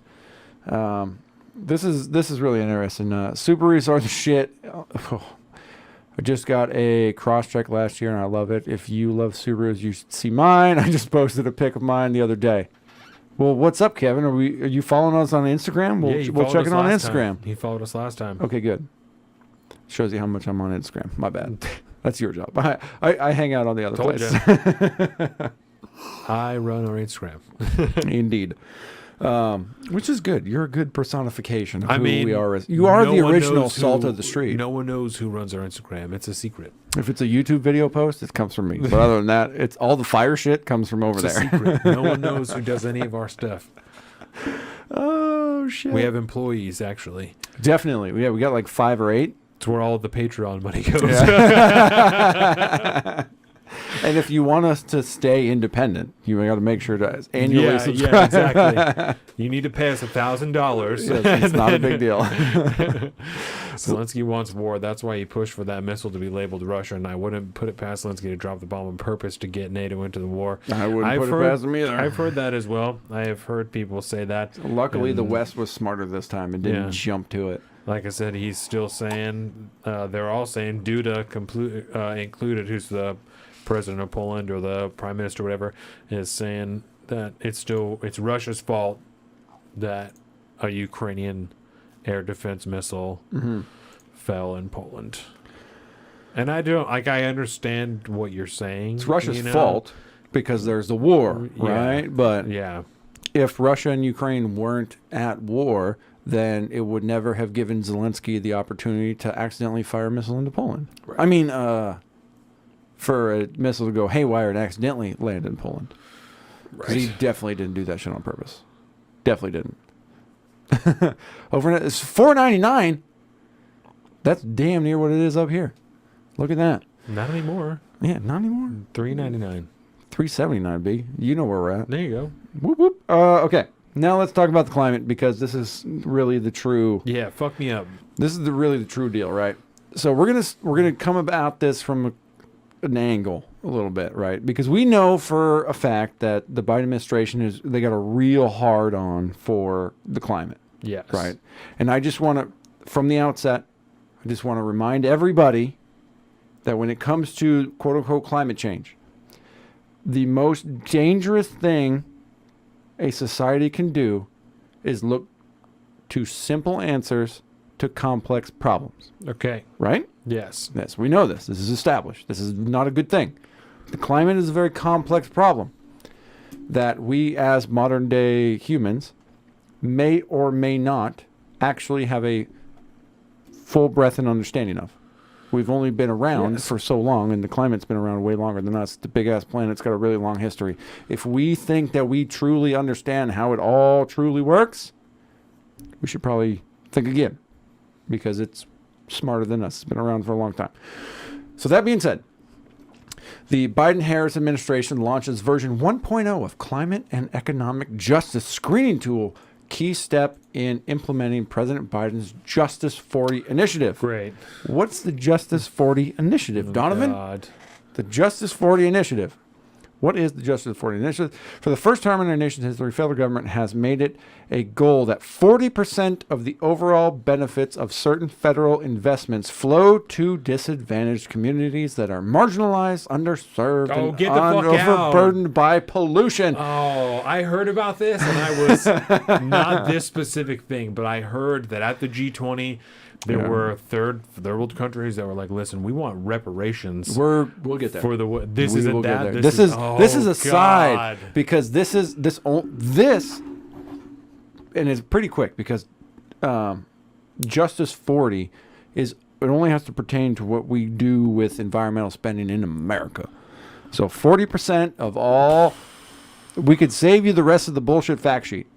this is really interesting. Subarus are the shit. I just got a cross-check last year, and I love it. If you love Subarus, you should see mine. I just posted a pic of mine the other day. Well, what's up, Kevin? Are you following us on Instagram? Yeah, he We'll followed check us it on last Instagram. time. He followed us last time. Okay, good. Shows you how much I'm on Instagram. My bad. That's your job. I hang out on the other Told place. I run our Instagram. Indeed. Which is good. You're a good personification of I who mean, we are. You are no the one original knows salt who- of the street. No one knows who runs our Instagram. It's a secret. If it's a YouTube video post, it comes from me. But other than that, it's all the fire shit comes from over It's a there. secret. No one knows who does any of our stuff. Oh shit. We have employees, actually. Definitely. Yeah, we got like 5 or 8. It's where all the Patreon money goes. And if you want us to stay independent, you got to make sure to annually subscribe. Yeah, exactly. You need to pay us $1,000. Yes, it's not a big deal. Zelensky wants war. That's why he pushed for that missile to be labeled Russia, and I wouldn't put it past Zelensky to drop the bomb on purpose to get NATO into the war. I wouldn't I've put heard- it past them either. I've heard that as well. I have heard people say that. Luckily, the And, West was smarter this time and didn't Yeah. jump to it. like I said, he's still saying, they're all saying, Duda included, who's the president of Poland or the prime minister, or whatever, is saying that it's Russia's fault that a Ukrainian air defense missile fell in Poland. And I understand what you're saying. It's Russia's fault because there's the war, right? But yeah, if Russia and Ukraine weren't at war, then it would never have given Zelensky the opportunity to accidentally fire a missile into Poland. Right. I mean, for a missile to go haywire and accidentally land in Poland. Because he definitely didn't do that shit on purpose. Definitely didn't. Overnight, it's $4.99. That's damn near what it is up here. Look at that. Not anymore. Yeah, not anymore. $3.99. $3.79, B. You know where we're at. There you go. Whoop, whoop. Okay. Now let's talk about the climate because this is really the true. Yeah, fuck me up. This is really the true deal, right? So we're gonna come about this from an angle a little bit, right? Because we know for a fact that the Biden administration they got a real hard on for the climate, Yes. right? And I just want to, from the outset, I just want to remind everybody that when it comes to quote unquote climate change, the most dangerous thing a society can do is look to simple answers to complex problems. Okay. Right? Yes. Yes, we know this. This is established. This is not a good thing. The climate is a very complex problem that we as modern day humans may or may not actually have a full breadth and understanding of. We've only been around for so long, and the climate's been around way longer than us. The big-ass planet's got a really long history. If we think that we truly understand how it all truly works, we should probably think again, because it's smarter than us. It's been around for a long time. So that being said, the Biden-Harris administration launches version 1.0 of Climate and Economic Justice Screening Tool, key step in implementing President Biden's Justice 40 initiative. Great. What's the Justice 40 initiative, Donovan? God. The Justice 40 initiative. What is the Justice 40 initiative? For the first time in our nation's history, the federal government has made it a goal that 40% of the overall benefits of certain federal investments flow to disadvantaged communities that are marginalized, underserved, and get the fuck out. overburdened by pollution. Oh, I heard about this, and I was not this specific thing, but I heard that at the G20, there were third world countries that were like, "Listen, we want reparations." We'll get there. For the this We isn't will get that. there. This is a side God. because this, and it's pretty quick because Justice 40 it only has to pertain to what we do with environmental spending in America. So 40% of all, we could save you the rest of the bullshit fact sheet.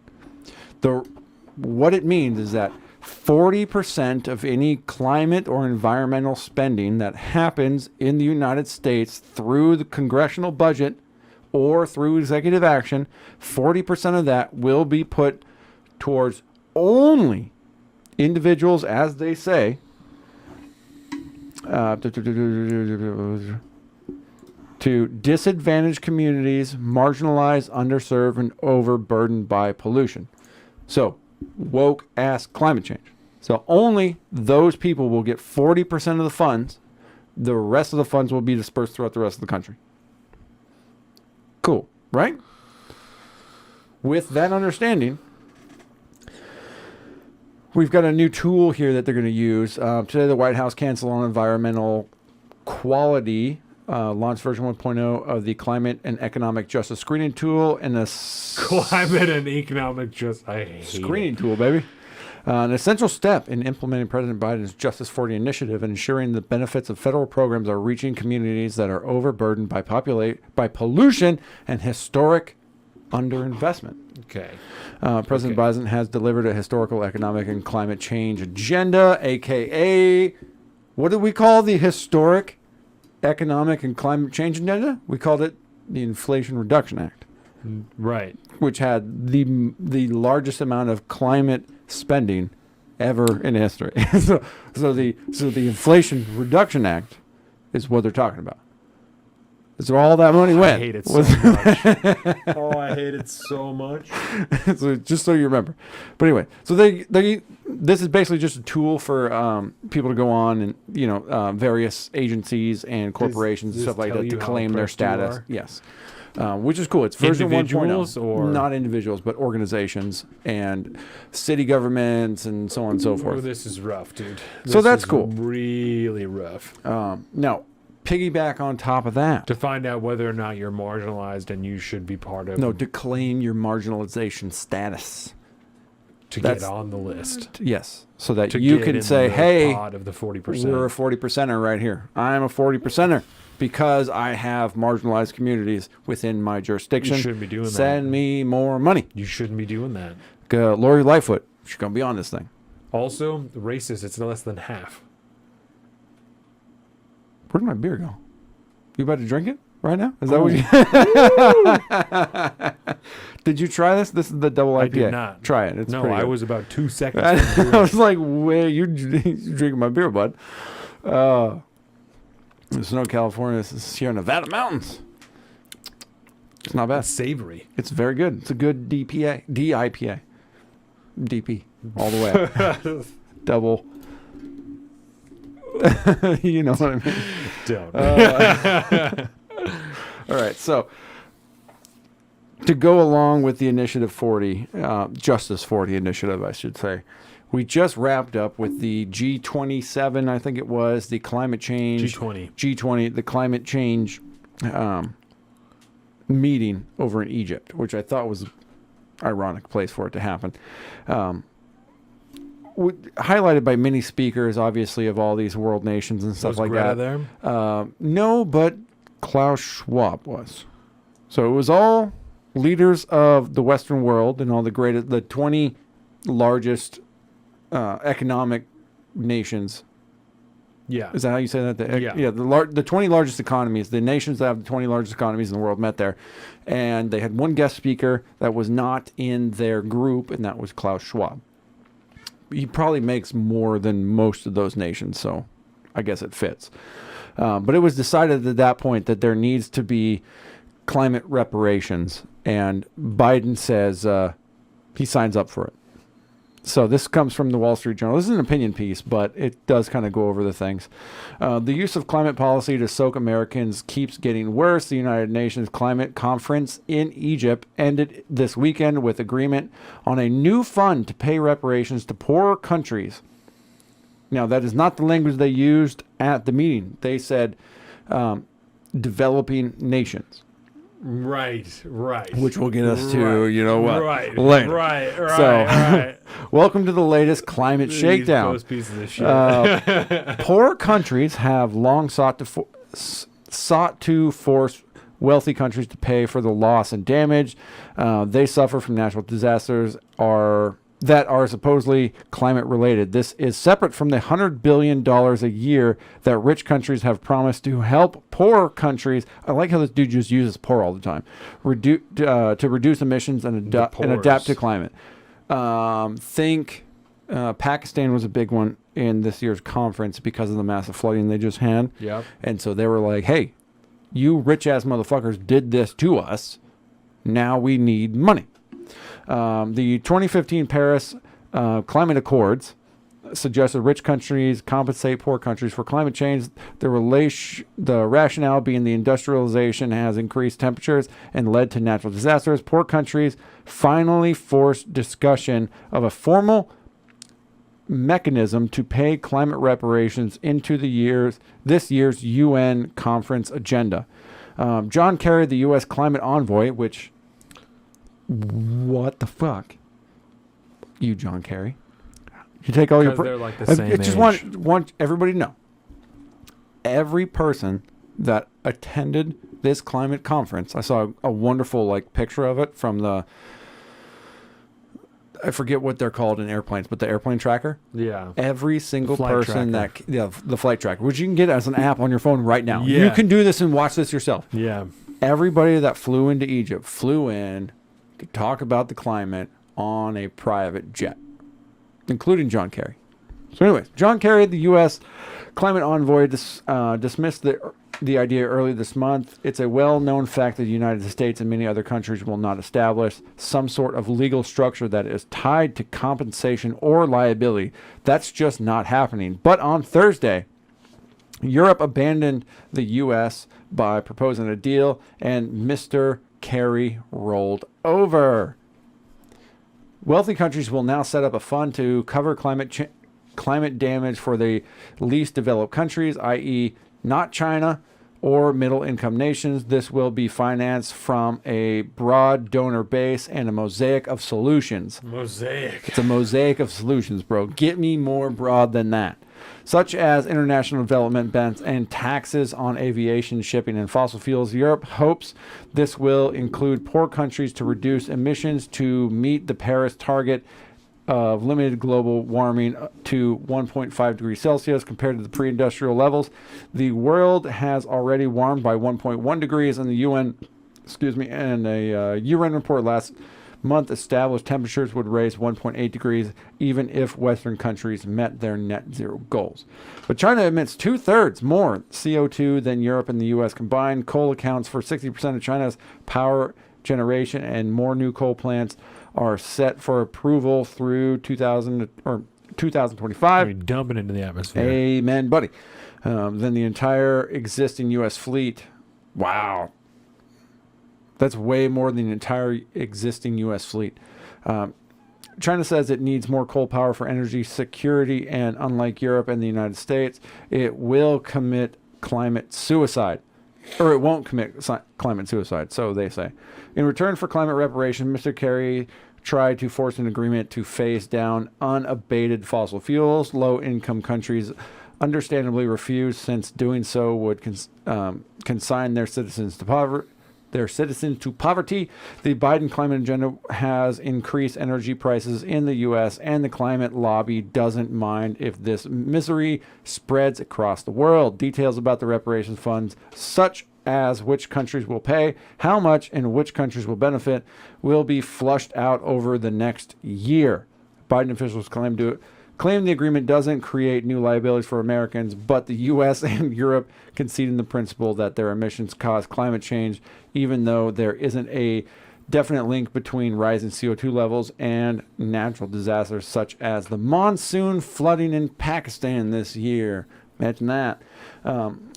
What it means is that 40% of any climate or environmental spending that happens in the United States through the congressional budget or through executive action, 40% of that will be put towards only individuals, as they say, to disadvantaged communities, marginalized, underserved, and overburdened by pollution. So, woke ass climate change. So only those people will get 40% of the funds. The rest of the funds will be dispersed throughout the rest of the country. Cool, right? With that understanding, we've got a new tool here that they're going to use. Today, the White House Council on Environmental Quality launched version 1.0 of the Climate and Economic Justice Screening Tool and a Climate and economic justice. I hate screening tool, baby. An essential step in implementing President Biden's Justice 40 initiative and ensuring the benefits of federal programs are reaching communities that are overburdened by pollution and historic underinvestment. Okay. President Biden has delivered a historical economic and climate change agenda, a.k.a. what do we call the historic economic and climate change agenda? We called it the Inflation Reduction Act. Right. Which had the largest amount of climate spending ever in history. so the Inflation Reduction Act is what they're talking about. That's where all that money went. I hate it so much. Oh, I hate it so much. So just so you remember. But anyway, so this is basically just a tool for people to go on and various agencies and corporations and does stuff like tell that to you how claim their oppressed you status. are? Yes. Which is cool. It's version 1.0. Individuals or- not individuals, but organizations and city governments and so on and so Oh, forth. this is rough, dude. So This that's is cool. Really rough. Now, piggyback on top of that. To find out whether or not you're marginalized and you should be part of. No, to claim your marginalization status. to that's- get on the list. Yes. So that To you get can in say, the hey, pod of the 40%. we're a 40%er right here. I'm a 40%er because I have marginalized communities within my jurisdiction. You shouldn't be doing that. Send me more money. You shouldn't be doing that. Lori Lightfoot, she's going to be on this thing. Also, racist, it's less than half. Where'd my beer go? You about to drink it right now? Is that what you... Did you try this? This is the double IPA. I did not. Try it. It's No, pretty I good. was about 2 seconds. I from doing it. was like, wait, you're drinking my beer, bud. It's no California. This is Sierra Nevada mountains. It's not bad. That's savory. It's very good. It's a good DIPA. DP. All the way. Double. You know what I mean? Don't. All right. So, to go along with the Initiative 40, Justice 40 initiative, I should say, we just wrapped up with the G27, I think it was, the climate change. G20. The climate change meeting over in Egypt, which I thought was an ironic place for it to happen. Highlighted by many speakers, obviously, of all these world nations and stuff Was like Greta that. there? No, but Klaus Schwab was. So it was all leaders of the Western world and all the 20 largest economic nations. Yeah. Is that how you say that? Yeah. The 20 largest economies, the nations that have the 20 largest economies in the world met there. And they had one guest speaker that was not in their group, and that was Klaus Schwab. He probably makes more than most of those nations, so I guess it fits. But it was decided at that point that there needs to be climate reparations, and Biden says he signs up for it. So this comes from the Wall Street Journal. This is an opinion piece, but it does kind of go over the things. The use of climate policy to soak Americans keeps getting worse. The United Nations Climate Conference in Egypt ended this weekend with agreement on a new fund to pay reparations to poorer countries. Now, that is not the language they used at the meeting. They said developing nations. Right. Which will get us to, Right. you know what, Right. later. Right. So, Right. welcome to the latest climate shakedown. Those pieces of shit. Poor countries have long sought to force wealthy countries to pay for the loss and damage they suffer from natural disasters that are supposedly climate related. This is separate from the $100 billion a year that rich countries have promised to help poor countries. I like how this dude just uses poor all the time. To reduce emissions and adapt to climate. Think Pakistan was a big one in this year's conference because of the massive flooding they just had. Yep. And so they were like, hey, you rich ass motherfuckers did this to us. Now we need money. The 2015 Paris Climate Accords suggested rich countries compensate poor countries for climate change. The rationale being the industrialization has increased temperatures and led to natural disasters. Poor countries finally forced discussion of a formal mechanism to pay climate reparations into this year's UN conference agenda. John Kerry, the U.S. climate envoy, which... What the fuck? You, John Kerry. You take all your... They're like the same I just age. want everybody to know. Every person that attended this climate conference, I saw a wonderful picture of it from the... I forget what they're called in airplanes, but the airplane tracker. Yeah. Every single Flight person tracker. the flight tracker, which you can get as an app on your phone right now. Yeah. You can do this and watch this yourself. Yeah. Everybody that flew into Egypt flew in to talk about the climate on a private jet, including John Kerry. So anyways, John Kerry, the U.S. climate envoy, dismissed the the idea early this month. It's a well-known fact that the United States and many other countries will not establish some sort of legal structure that is tied to compensation or liability. That's just not happening. But on Thursday, Europe abandoned the U.S. by proposing a deal, and Mr. Kerry rolled over. Wealthy countries will now set up a fund to cover climate damage for the least developed countries, i.e., not China or middle-income nations. This will be financed from a broad donor base and a mosaic of solutions. Mosaic. It's a mosaic of solutions, bro. Get me more broad than that. Such as international development bans and taxes on aviation, shipping, and fossil fuels. Europe hopes this will include poor countries to reduce emissions to meet the Paris target of limited global warming to 1.5 degrees Celsius compared to the pre-industrial levels. The world has already warmed by 1.1 degrees, and the UN, and a UN report last month established temperatures would raise 1.8 degrees even if Western countries met their net zero goals. But China emits 2/3 more CO2 than Europe and the US combined. Coal accounts for 60% of China's power generation, and more new coal plants are set for approval through 2025. I mean, dumping into the atmosphere. Amen, buddy. Then the entire existing U.S. fleet. Wow. That's way more than the entire existing U.S. fleet. China says it needs more coal power for energy security, and unlike Europe and the United States, it will commit climate suicide. Or it won't commit climate suicide, so they say. In return for climate reparation, Mr. Kerry tried to force an agreement to phase down unabated fossil fuels. Low-income countries understandably refused, since doing so would consign their citizens to poverty. The Biden climate agenda has increased energy prices in the U.S., and the climate lobby doesn't mind if this misery spreads across the world. Details about the reparations funds, such as which countries will pay, how much, and which countries will benefit, will be flushed out over the next year. Biden officials claim the agreement doesn't create new liabilities for Americans, but the U.S. and Europe conceding the principle that their emissions cause climate change, even though there isn't a definite link between rising CO2 levels and natural disasters such as the monsoon flooding in Pakistan this year. Imagine that.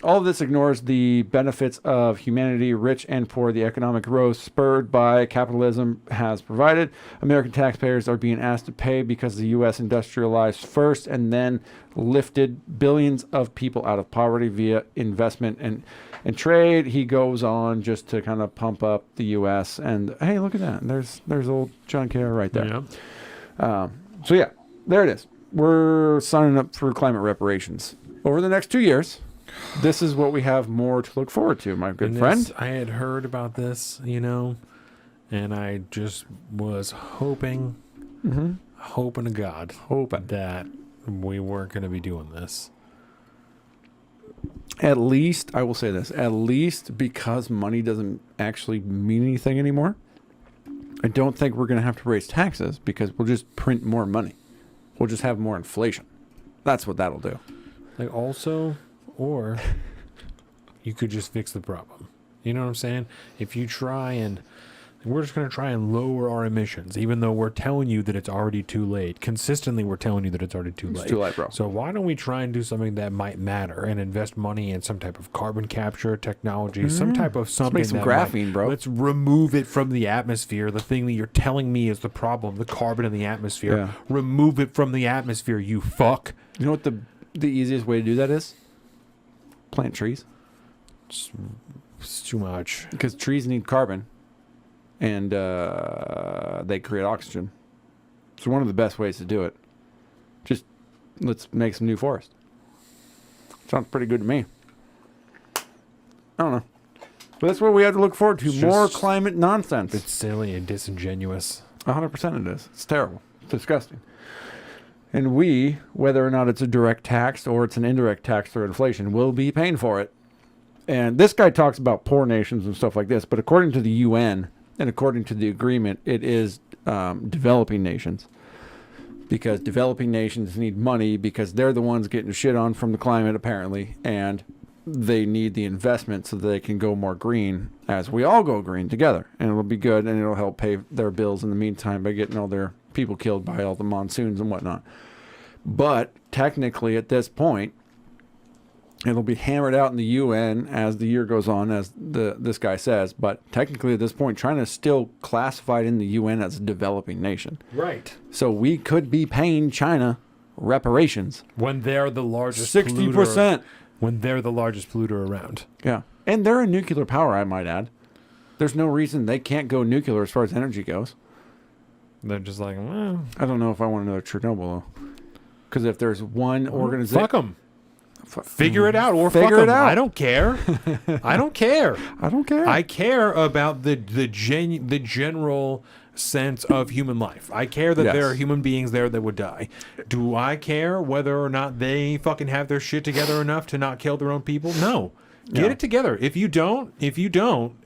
All of this ignores the benefits of humanity, rich and poor. The economic growth spurred by capitalism has provided. American taxpayers are being asked to pay because the U.S. industrialized first and then lifted billions of people out of poverty via investment and trade. He goes on just to kind of pump up the U.S. And hey, look at that. There's old John Kerry right there. Yeah. So yeah, there it is. We're signing up for climate reparations. Over the next 2 years, this is what we have more to look forward to, my good friend. I had heard about this, and I just was hoping to God, that we weren't going to be doing this. At least, I will say this, at least because money doesn't actually mean anything anymore, I don't think we're going to have to raise taxes, because we'll just print more money. We'll just have more inflation. That's what that'll do. Like, also, or you could just fix the problem. You know what I'm saying? If you try and we're just going to try and lower our emissions, even though we're telling you that it's already too late. Consistently, we're telling you that it's already too late. It's too late, bro. So why don't we try and do something that might matter and invest money in some type of carbon capture technology, some type of something. Let's make some graphene, bro. Let's remove it from the atmosphere. The thing that you're telling me is the problem, the carbon in the atmosphere. Yeah. Remove it from the atmosphere, you fuck. You know what the easiest way to do that is? Plant trees. It's too much. Because trees need carbon, and they create oxygen. So one of the best ways to do it. Just let's make some new forest. Sounds pretty good to me. I don't know. But that's what we have to look forward to. It's More just- climate nonsense. It's silly and disingenuous. 100% it is. It's terrible. It's disgusting. And we, whether or not it's a direct tax or it's an indirect tax through inflation, will be paying for it. And this guy talks about poor nations and stuff like this, but according to the UN and according to the agreement, it is developing nations. Because developing nations need money because they're the ones getting shit on from the climate, apparently. And they need the investment so that they can go more green as we all go green together. And it'll be good, and it'll help pay their bills in the meantime by getting all their people killed by all the monsoons and whatnot. But technically, at this point, it'll be hammered out in the UN as the year goes on, as this guy says. But technically, at this point, China is still classified in the UN as a developing nation. Right. So we could be paying China reparations. When they're the largest 60%. polluter, when they're the largest polluter around. Yeah. And they're a nuclear power, I might add. There's no reason they can't go nuclear as far as energy goes. They're just like, well, I don't know if I want another Chernobyl, though. Because if there's one organization... fuck them. Figure it out or Figure fuck it 'em. out. I don't care. I don't care. I don't care. I care about the general sense of human life. I care that there are Yes. human beings there that would die. Do I care whether or not they fucking have their shit together enough to not kill their own people? No. Get Yeah. it together. If you don't,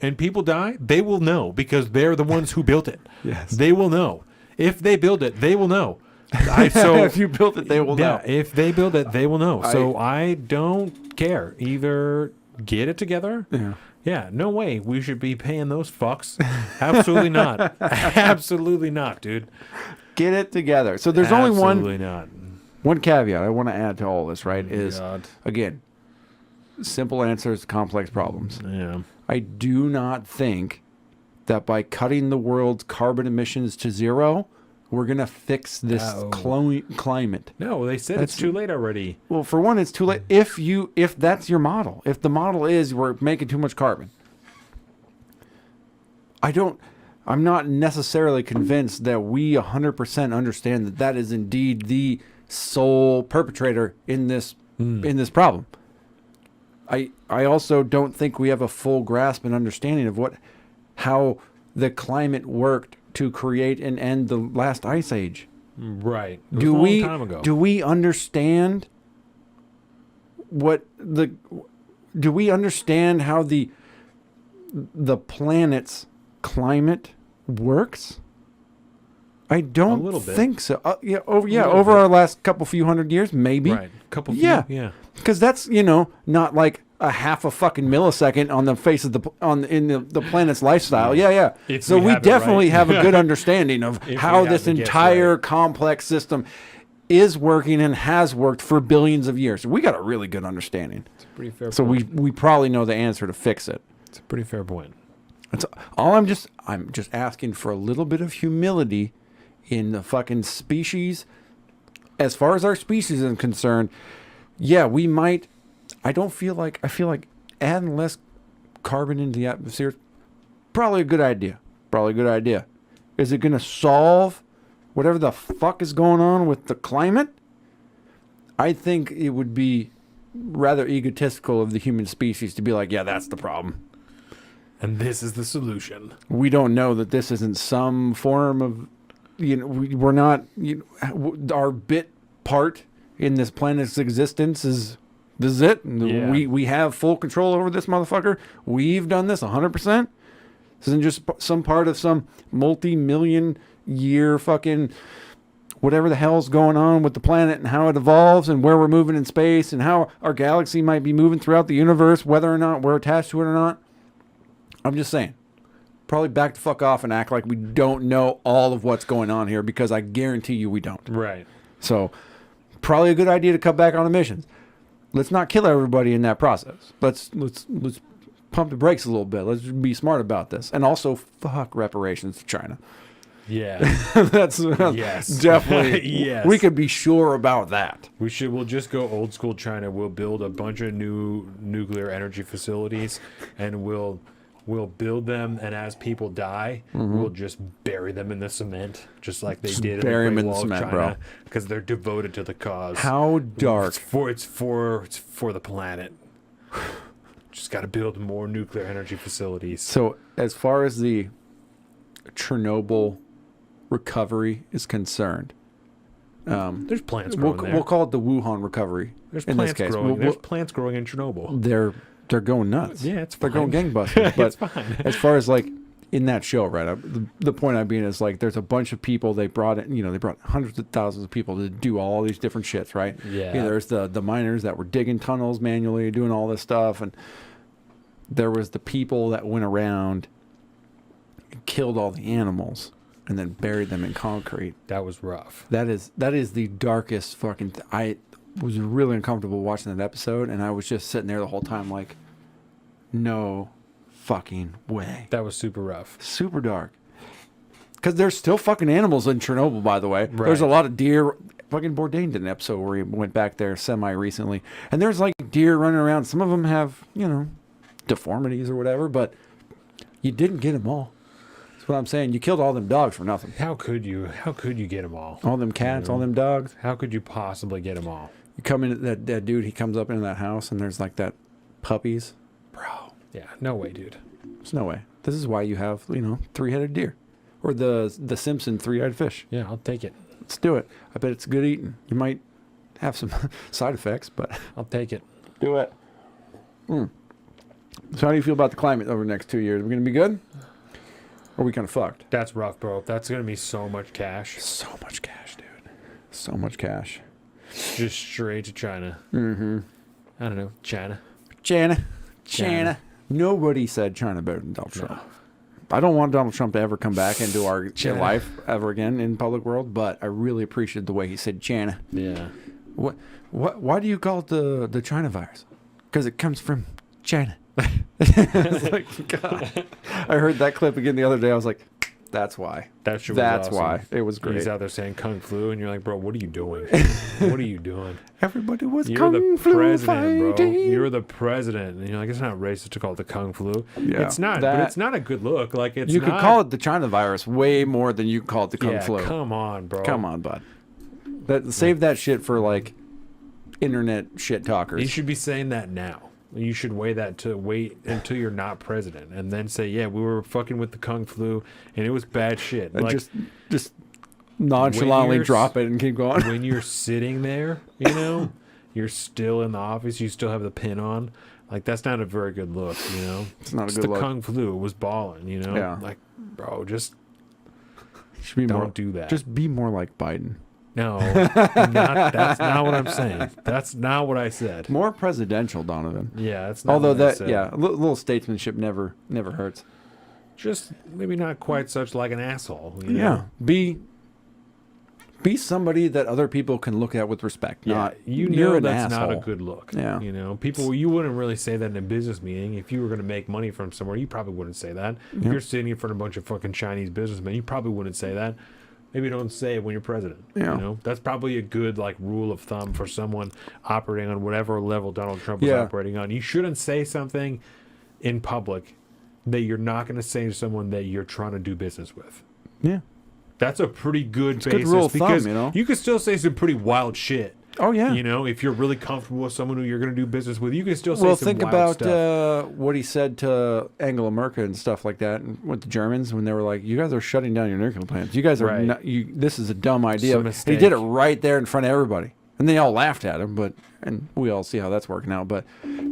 and people die, they will know because they're the ones who built it. Yes. They will know. If they build it, they will know. If you built it, they will know. If they build it, they will know. So I don't care. Either get it together. Yeah. Yeah, no way we should be paying those fucks. Absolutely not. Absolutely not, dude. Get it together. So there's only Absolutely not. one caveat I want to add to all this, right? Is, God. again, simple answers, complex problems. Yeah. I do not think that by cutting the world's carbon emissions to zero, we're going to fix this climate. No, they said it's too late already. Well, for one, it's too late. If that's your model, if the model is we're making too much carbon, I'm not necessarily convinced that we 100% understand that that is indeed the sole perpetrator in this problem. I also don't think we have a full grasp and understanding of how the climate worked to create and end the last ice age. Right. It was Do a long we time ago. do we understand do we understand how the planet's climate works? I don't little bit. think so. Over little bit. our last few hundred years, maybe. Right. Couple. Yeah. Yeah. Because that's not like a half a fucking millisecond on the face of in the planet's lifestyle. Yeah. If So we we have it definitely right. have a good understanding of If how we have this the guess entire right. complex system is working and has worked for billions of years. We got a really good understanding. It's a pretty fair. So point. we probably know the answer to fix it. It's a pretty fair point. That's all. I'm just asking for a little bit of humility in the fucking species. As far as our species is concerned, yeah, we might. I feel like adding less carbon into the atmosphere is probably a good idea. Is it going to solve whatever the fuck is going on with the climate? I think it would be rather egotistical of the human species to be like, yeah, that's the problem. And this is the solution. We don't know that this isn't some form of, we're not, our bit part in this planet's existence is it. Yeah. We have full control over this motherfucker. We've done this 100%. This isn't just some part of some multi-million year fucking whatever the hell's going on with the planet and how it evolves and where we're moving in space and how our galaxy might be moving throughout the universe, whether or not we're attached to it or not. I'm just saying. Probably back the fuck off and act like we don't know all of what's going on here, because I guarantee you we don't. Right. So probably a good idea to cut back on emissions. Let's not kill everybody in that process. Let's pump the brakes a little bit. Let's be smart about this. And also fuck reparations to China. Yeah. That's Yes. definitely. Yes. We could be sure about that. We'll just go old school China. We'll build a bunch of new nuclear energy facilities, and we'll build them, and as people die, we'll just bury them in the cement, just like they did bury in 'em the in the Great Wall of cement, China, bro. because they're devoted to the cause. How dark. It's for the planet. Just got to build more nuclear energy facilities. So as far as the Chernobyl recovery is concerned, There's plants growing there. we'll call it the Wuhan recovery. There's in plants this case. growing. There's plants growing in Chernobyl. They're going nuts. Yeah, it's They're fine. going gangbusters. But It's fine. as far as like in that show, right? The point I'm being is like there's a bunch of people they brought in, they brought hundreds of thousands of people to do all these different shits, right? Yeah. There's the miners that were digging tunnels manually, doing all this stuff, and there was the people that went around and killed all the animals and then buried them in concrete. That was rough. That is the darkest fucking. I was really uncomfortable watching that episode, and I was just sitting there the whole time like, no fucking way. That was super rough. Super dark. Because there's still fucking animals in Chernobyl, by the way. Right. There's a lot of deer. Fucking Bourdain did an episode where he went back there semi-recently. And there's like deer running around. Some of them have, deformities or whatever, but you didn't get them all. That's what I'm saying. You killed all them dogs for nothing. How could you? How could you get them all? All them cats, all them dogs. How could you possibly get them all? You come in, that dude, he comes up into that house and there's like that puppies. Bro. Yeah, no way, dude. There's no way. This is why you have, three-headed deer. Or the Simpson three-eyed fish. Yeah, I'll take it. Let's do it. I bet it's good eating. You might have some side effects, but I'll take it. do it. So how do you feel about the climate over the next 2 years? Are we going to be good? Or are we kind of fucked? That's rough, bro. That's gonna be so much cash. So much cash, dude. So much cash. Just straight to China. Mm-hmm. I don't know, China. China. Nobody said China better than Donald Trump. I don't want Donald Trump to ever come back into our life ever again in public world, but I really appreciated the way he said China. Yeah. Why do you call it the China virus? Because it comes from China. It's like, God. I heard that clip again the other day. I was like, that's why. That shit was That's awesome. why. It was great. He's out there saying kung flu, and you're like, bro, what are you doing? What are you doing? Everybody was You're kung the flu president, bro. fighting. You're the president. And you're like, it's not racist to call it the kung flu. Yeah, it's not, but it's not a good look. Like, it's you not, could call it the China virus way more than you call it the kung flu. Come on, bro. Come on, bud. Save that shit for like internet shit talkers. You should be saying that now. You should wait until you're not president, and then say, "Yeah, we were fucking with the kung flu, and it was bad shit." And Like, just nonchalantly you're drop it and keep going. when you're sitting there, you're still in the office, you still have the pin on. Like, that's not a very good look, It's not a It's good the look. kung flu. It was balling, Yeah. Like, bro, just Should be don't more, do that. Just be more like Biden. No, that's not what I'm saying. That's not what I said. More presidential, Donovan. Yeah, that's not Although what I that, said. yeah, a little statesmanship never hurts. Just maybe not quite such like an asshole. Yeah, be somebody that other people can look at with respect. Yeah, Not you you're know an that's asshole. not a good look. Yeah. People, you wouldn't really say that in a business meeting. If you were going to make money from somewhere, you probably wouldn't say that. If Yep. you're sitting in front of a bunch of fucking Chinese businessmen, you probably wouldn't say that. Maybe don't say it when you're president. Yeah. That's probably a good like rule of thumb for someone operating on whatever level Donald Trump was Yeah. operating on. You shouldn't say something in public that you're not going to say to someone that you're trying to do business with. Yeah. That's a pretty good It's a good basis rule of thumb, because you know? you can still say some pretty wild shit. Oh yeah. If you're really comfortable with someone who you're going to do business with, you can still say Well, some think wild about stuff. what he said to Angela Merkel and stuff like that, and with the Germans when they were like, "You guys are shutting down your nuclear plants. You guys are Right. not. This is a dumb idea." a And he mistake. did it right there in front of everybody, and they all laughed at him. And we all see how that's working out. But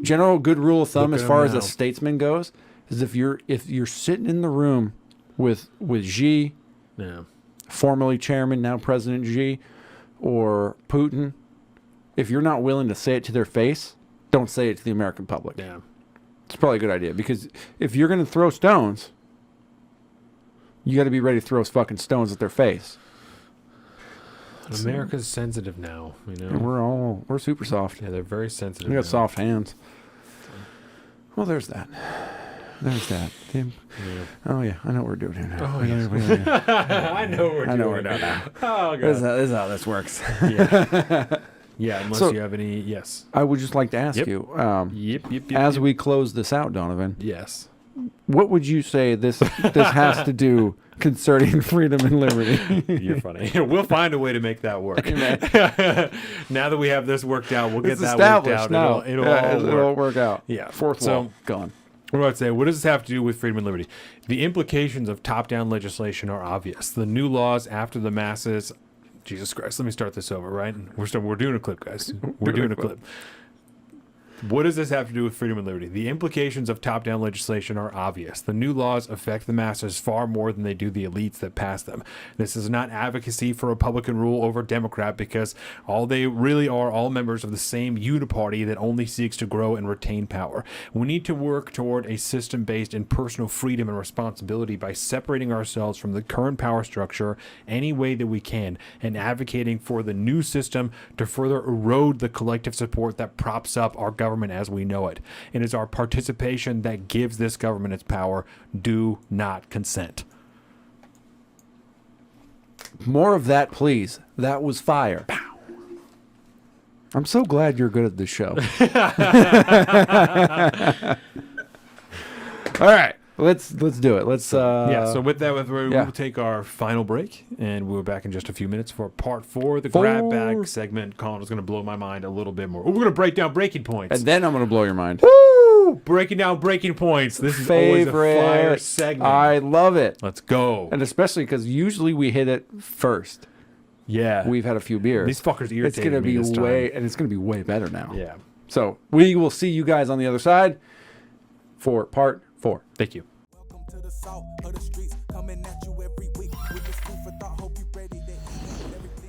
general good rule of thumb, Look as at far him as now. a statesman goes, is if you're sitting in the room with Xi, Yeah. formerly chairman, now President Xi, or Putin, if you're not willing to say it to their face, don't say it to the American public. Yeah. It's probably a good idea because if you're going to throw stones, you got to be ready to throw fucking stones at their face. America's sensitive now, And we're super soft. Yeah, they're very sensitive. We got now. soft hands. Well, there's that. There's that. Yeah. Oh yeah, I know what we're doing here. Now. Oh, yeah. I know what I know you're what we're doing doing now. Oh, This God. is how this works. Yeah. Yeah, unless So- you have any... Yes. I would just like to ask Yep. you, Yep. as we close this out, Donovan, Yes. what would you say this has to do concerning freedom and liberty? You're funny. We'll find a way to make that work. Now that we have this worked out, we'll get It's that worked established out. now. It'll all work. work out. Yeah. Fourth So- wall gone. What do I say? What does this have to do with freedom and liberty? The implications of top-down legislation are obvious. The new laws after the masses... Jesus Christ, let me start this over, right? We're doing a clip, guys. We're doing a clip. What does this have to do with freedom and liberty? The implications of top-down legislation are obvious. The new laws affect the masses far more than they do the elites that pass them. This is not advocacy for Republican rule over Democrat, because all they really are all members of the same uniparty that only seeks to grow and retain power. We need to work toward a system based in personal freedom and responsibility by separating ourselves from the current power structure any way that we can, and advocating for the new system to further erode the collective support that props up our government as we know it. It is our participation that gives this government its power. Do not consent. More of that, please. That was fire. I'm so glad you're good at this show. All right, let's do it. Let's So with that, we yeah. will take our final break, and we'll be back in just a few minutes for part 4, the grab bag segment. Colin is going to blow my mind a little bit more. We're going to break down breaking points. and then I'm gonna blow your mind. Woo! Breaking down breaking points. This is always a fire Favorite segment. I love it, Let's go. and especially because usually we hit it first. Yeah. We've had a few beers. These fuckers irritated It's gonna me be this time. it's gonna be way better now. Yeah. So we will see you guys on the other side for part 4. Thank you. Welcome to the salt of the streets, coming at you every week with this food for thought. Hope you ready to eat everything.